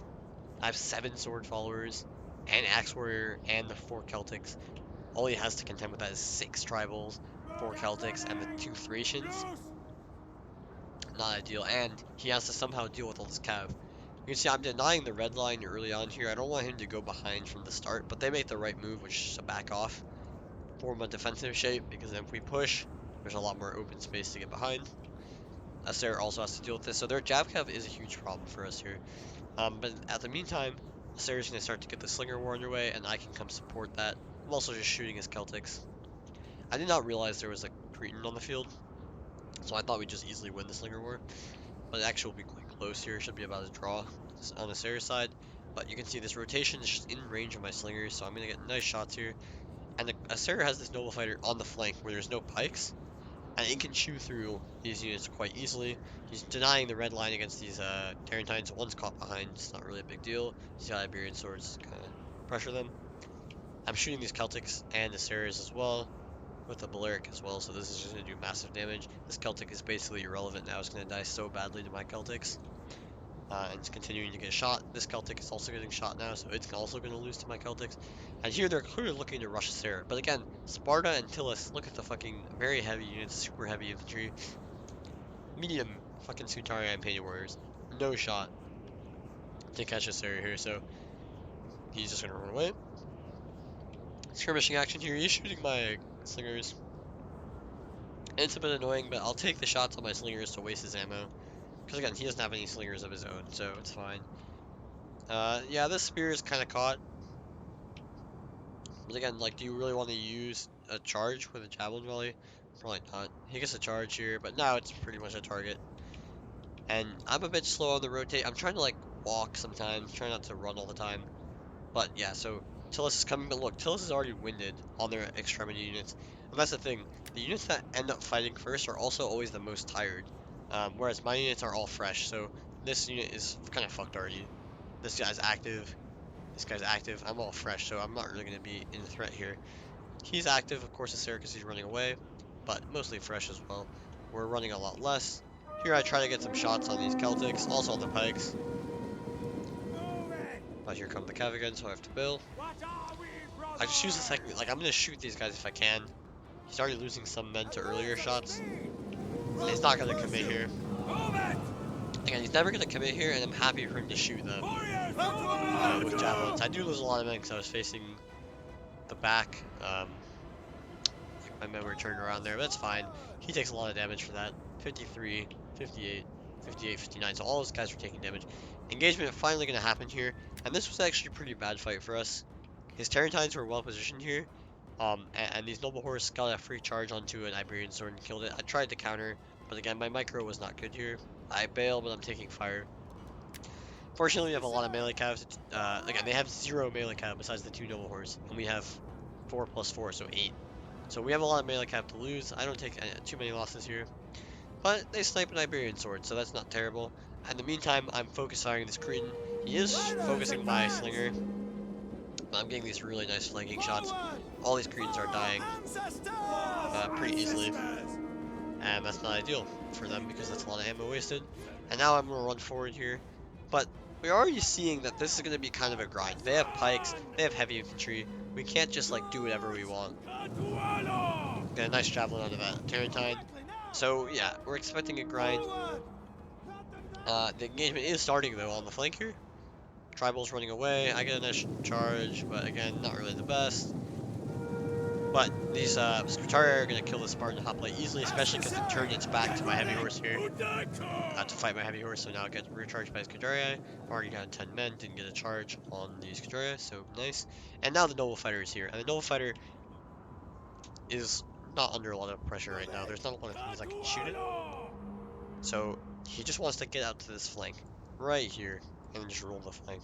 Speaker 1: I have 7 sword followers, and Axe Warrior, and the 4 Celtics. All he has to contend with that is 6 tribals, 4 Celtics, and the 2 Thracians. Not ideal, and he has to somehow deal with all this cav. You can see I'm denying the red line early on here. I don't want him to go behind from the start, but they make the right move, which is to back off, form a defensive shape, because if we push, there's a lot more open space to get behind. Asseror also has to deal with this, so their jab cav is a huge problem for us here. But at the meantime, Asseror's going to start to get the Slinger War underway, and I can come support that. I'm also just shooting his Celtics. I did not realize there was a Cretan on the field, so I thought we'd just easily win the Slinger War. But it actually will be quite close here. It should be about a draw on Asseror's side. But you can see this rotation is just in range of my Slingers, so I'm going to get nice shots here. And the Asseror has this Noble Fighter on the flank where there's no pikes, and it can chew through these units quite easily. He's denying the red line against these Tarentines. One's caught behind, it's not really a big deal. He's got Iberian swords, kind of pressure them. I'm shooting these Celtics and the Assyrians as well. with a Balearic as well, so this is just going to do massive damage. This Celtic is basically irrelevant now. It's going to die so badly to my Celtics. And it's continuing to get shot. This Celtic is also getting shot now, so it's also going to lose to my Celtics. And here they're clearly looking to rush Asseror. But again, Sparta and Tillus, look at the fucking very heavy units, super heavy infantry. Medium fucking Sutari and Painted Warriors. No shot to catch Asseror here, so he's just going to run away. Skirmishing action here. He's shooting my slingers. It's a bit annoying, but I'll take the shots on my slingers to waste his ammo. Because again, he doesn't have any slingers of his own, so it's fine. Yeah, this spear is kind of caught. But again, like, do you really want to use a charge with a javelin volley? Probably not. He gets a charge here, but now it's pretty much a target. And I'm a bit slow on the rotate. I'm trying to, like, walk sometimes, try not to run all the time. But yeah, so Tillus is coming, but look, Tillus is already winded on their extremity units. And that's the thing, the units that end up fighting first are also always the most tired. Whereas my units are all fresh, so this unit is kind of fucked already. This guy's active, this guy's active, I'm all fresh, so I'm not really going to be in threat here. He's active, of course, Asseror because he's running away, but mostly fresh as well. We're running a lot less. Here I try to get some shots on these Celtics, also on the pikes. But here come the Cav again, so I have to bail. I just use the second, like, I'm gonna shoot these guys if I can. He's already losing some men to earlier shots. And he's not gonna commit here. Again, he's never gonna commit here, and I'm happy for him to shoot them with javelins. I do lose a lot of men because I was facing the back. My men were turned around there, but that's fine. He takes a lot of damage for that. 53, 58, 58, 59. So all those guys were taking damage. Engagement finally gonna happen here, and this was actually a pretty bad fight for us. His Tarentines were well positioned here, and these Noble Horse got a free charge onto an Iberian Sword and killed it. I tried to counter, but again, my micro was not good here. I bail, but I'm taking fire. Fortunately, we have a lot of melee calves. Again, they have 0 melee cav besides the 2 Noble Horse, and we have 4 plus 4, so 8. So we have a lot of melee cav to lose. I don't take too many losses here. But they snipe an Iberian Sword, so that's not terrible. In the meantime, I'm focus firing this Cretan. He is focusing my Slinger. I'm getting these really nice flanking shots. All these Cretans are dying pretty easily. And that's not ideal for them because that's a lot of ammo wasted. And now I'm going to run forward here. But we're already seeing that this is going to be kind of a grind. They have pikes, they have heavy infantry. We can't just like do whatever we want. Get a nice javelin out of that Tarentine. So yeah, we're expecting a grind. The engagement is starting though on the flank here. Tribal's running away. I get a nice charge, but again, not really the best. But these Scutari are going to kill the Spartan hoplite easily, especially because it turned its back to my heavy horse here to fight my heavy horse. So now it gets recharged by Scutari. Already down 10 men, didn't get a charge on the Scutari, so nice. And now the Noble Fighter is here, and the Noble Fighter is not under a lot of pressure right now. There's not a lot of things I can shoot it. So he just wants to get out to this flank right here and just roll the flank.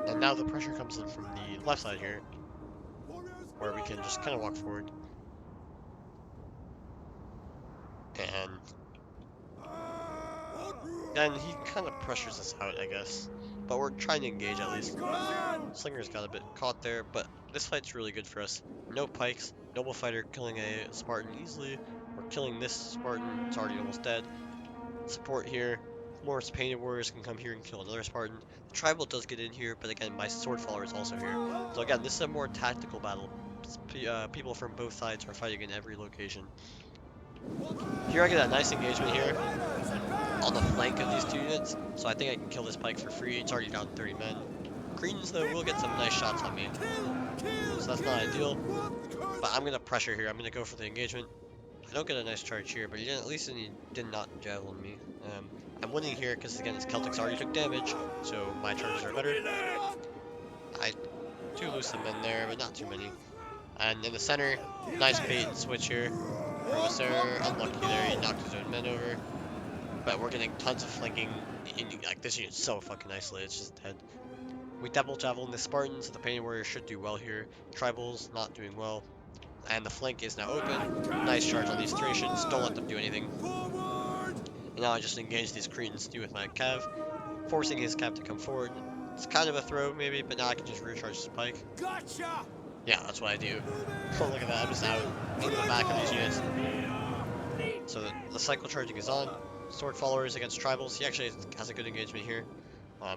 Speaker 1: And now the pressure comes in from the left side here, where we can just kind of walk forward. And then he kind of pressures us out, I guess. But we're trying to engage at least. Slinger's got a bit caught there, but this fight's really good for us. No pikes, Noble Fighter killing a Spartan easily. We're killing this Spartan, it's already almost dead. Support here. More Painted Warriors can come here and kill another Spartan. The Tribal does get in here, but again, my Sword Follower is also here. So again, this is a more tactical battle. People from both sides are fighting in every location. Here I get a nice engagement here on the flank of these two units, so I think I can kill this pike for free. It's already down 30 men. Cretans, though, will get some nice shots on me, so that's not ideal. But I'm going to pressure here. I'm going to go for the engagement. I don't get a nice charge here, but at least he did not javelin me. I'm winning here because, again, his Celtics already took damage, so my charges are better. I do lose some men there, but not too many. And in the center, nice bait and switch here from Asseror. Unlucky there, he knocked his own men over. But we're getting tons of flanking. Like, this unit's so fucking isolated, it's just dead. We double javelin the Spartans, so the Painted Warriors should do well here. Tribals not doing well. And the flank is now open. Nice charge on these Thracians, don't let them do anything. And now I just engage these Cretans too with my Cav, forcing his Cav to come forward. It's kind of a throw maybe, but now I can just recharge his pike.
Speaker 2: Gotcha!
Speaker 1: Yeah, that's what I do. Oh, look at that, I'm just out into the back of these units. So the cycle charging is on. Sword followers against tribals. He actually has a good engagement here.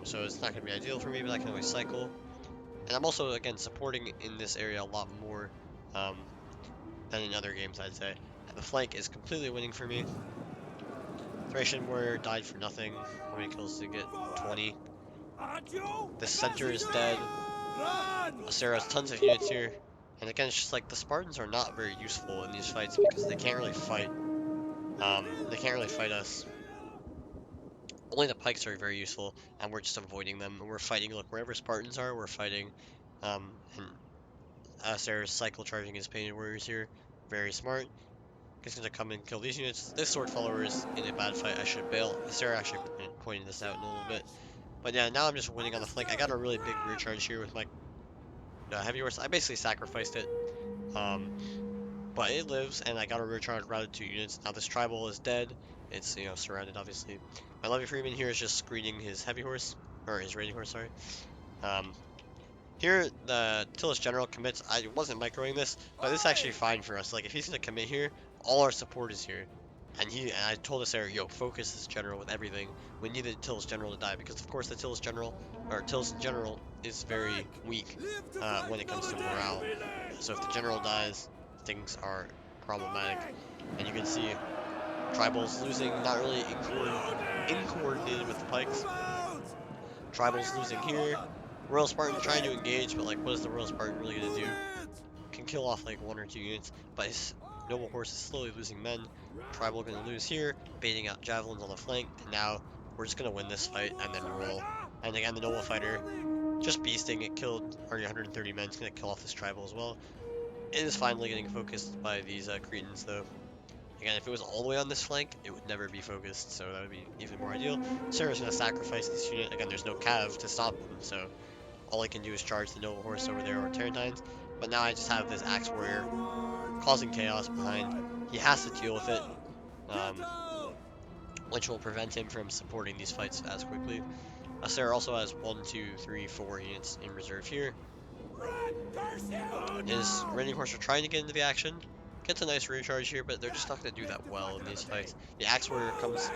Speaker 1: So it's not going to be ideal for me, but I can always cycle. And I'm also, again, supporting in this area a lot more um, than in other games, I'd say. And the flank is completely winning for me. Thracian Warrior died for nothing. How many kills did he get? 20.
Speaker 2: Agio!
Speaker 1: This center is dead.
Speaker 2: Run!
Speaker 1: Asseror has tons of units here. And again, it's just like the Spartans are not very useful in these fights because they can't really fight. They can't really fight us. Only the pikes are very useful, and we're just avoiding them. We're fighting, look, wherever Spartans are, we're fighting. And Asseror's cycle charging his painted warriors here. Very smart. He's gonna come and kill these units. This sword follower is in a bad fight. I should bail. Sarah actually pointed this out in a little bit. But yeah, now I'm just winning on the flank. I got a really big rear charge here with my heavy horse. I basically sacrificed it. Um, but it lives, and I got a rear charge routed 2 units. Now this tribal is dead. It's, surrounded, obviously. My Levy Freeman here is just screening his heavy horse, or his raiding horse, sorry. Um, Here, the Tillus General commits. I wasn't microing this, but this is actually fine for us. Like, if he's gonna commit here, all our support is here. And I told us there, yo, focus this general with everything. We need the Tillus General to die because, of course, the Tillus General, or Tillus in general, is very weak
Speaker 2: Live to fight
Speaker 1: when it comes to
Speaker 2: another
Speaker 1: morale.
Speaker 2: village!
Speaker 1: So if the general dies, things are problematic. And you can see Tribals losing, not really incoordinated with the pikes. Tribals losing here. Royal Spartan trying to engage, but like, what is the Royal Spartan really gonna do? Can kill off like 1 or 2 units, but his noble horse is slowly losing men. Tribal gonna lose here, baiting out javelins on the flank, and now we're just gonna win this fight and then roll. And again, the noble fighter just beasting. It killed already 130 men. It's gonna kill off this tribal as well. It is finally getting focused by these Cretans though. Again, if it was all the way on this flank, it would never be focused, so that would be even more ideal. Sarah's gonna sacrifice this unit. Again, there's no cav to stop him, so all I can do is charge the noble horse over there or Tarentines. But now I just have this axe warrior causing chaos behind. He has to deal with it, um, which will prevent him from supporting these fights as quickly. Sarah also has 1, 2, 3, 4 units in reserve here. His raiding horse are trying to get into the action. Gets a nice recharge here, but they're just not going to do that well in these fights. The axe warrior comes,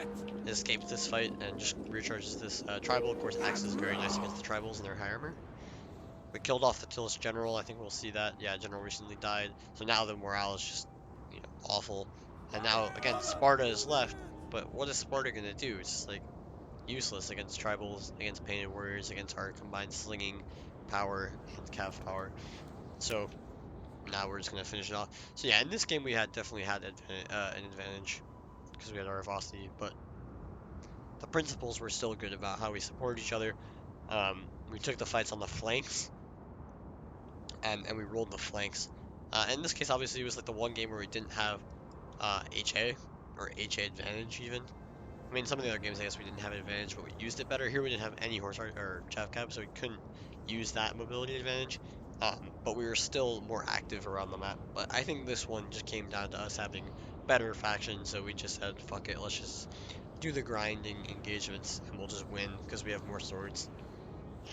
Speaker 1: escapes this fight, and just recharges this tribal. Of course, axe is very nice against the tribals and their high armor. We killed off the Tillus general. I think we'll see that. Yeah, general recently died. So now the morale is just, awful. And now, again, Sparta is left. But what is Sparta going to do? It's just like useless against tribals, against painted warriors, against our combined slinging power and cav power. So now we're just gonna finish it off. So yeah, in this game we had definitely had an advantage because we had our Vosty, but the principles were still good about how we support each other. We took the fights on the flanks, and we rolled the flanks. In this case, obviously, it was like the one game where we didn't have HA or HA advantage even. I mean, some of the other games, I guess we didn't have an advantage, but we used it better. Here we didn't have any horse or chav cab, so we couldn't use that mobility advantage. But we were still more active around the map. But I think this one just came down to us having better factions, so we just said, fuck it, let's just do the grinding engagements, and we'll just win because we have more swords.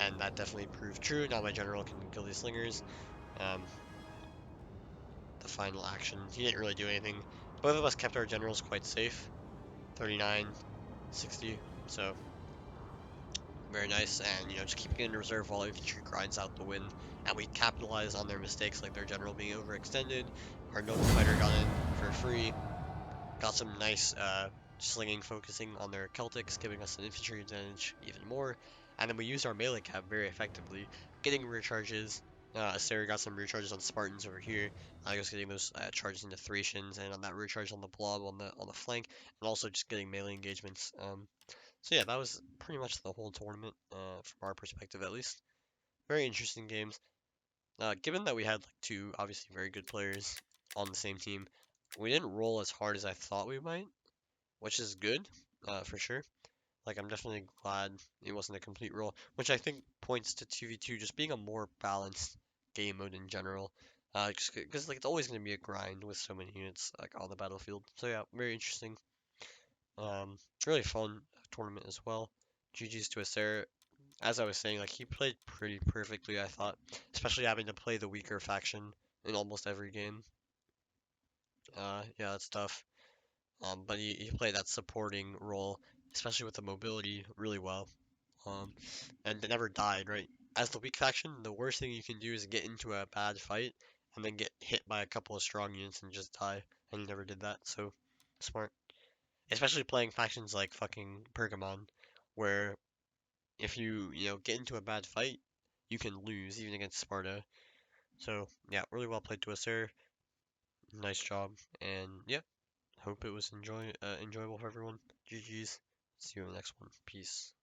Speaker 1: And that definitely proved true. Now my general can kill these slingers. Um, the final action, he didn't really do anything. Both of us kept our generals quite safe. 39, 60, so very nice, and just keeping it in reserve while infantry grinds out the win. And we capitalized on their mistakes, like their general being overextended. Our noble fighter got in for free, got some nice slinging, focusing on their Celtics, giving us an infantry advantage even more. And then we used our melee cap very effectively, getting recharges. Assyria got some recharges on Spartans over here. I was getting those charges into Thracians, and on that recharge on the blob on the flank, and also just getting melee engagements. So yeah, that was pretty much the whole tournament, from our perspective at least. Very interesting games. Given that we had like two obviously very good players on the same team, we didn't roll as hard as I thought we might, which is good, for sure. Like I'm definitely glad it wasn't a complete roll, which I think points to 2v2 just being a more balanced game mode in general. Just because like it's always going to be a grind with so many units like on the battlefield. So yeah, very interesting. Really fun tournament as well. GG's to Asseror. As I was saying, like he played pretty perfectly, I thought, especially having to play the weaker faction in almost every game. Yeah, that's tough. But he played that supporting role, especially with the mobility, really well. Um, and they never died, right? As the weak faction, the worst thing you can do is get into a bad fight and then get hit by a couple of strong units and just die. And he never did that, so smart. Especially playing factions like fucking Pergamon, where if you get into a bad fight, you can lose even against Sparta. So yeah, really well played to us, sir. Nice job, and yeah, hope it was enjoyable for everyone. GG's. See you in the next one. Peace.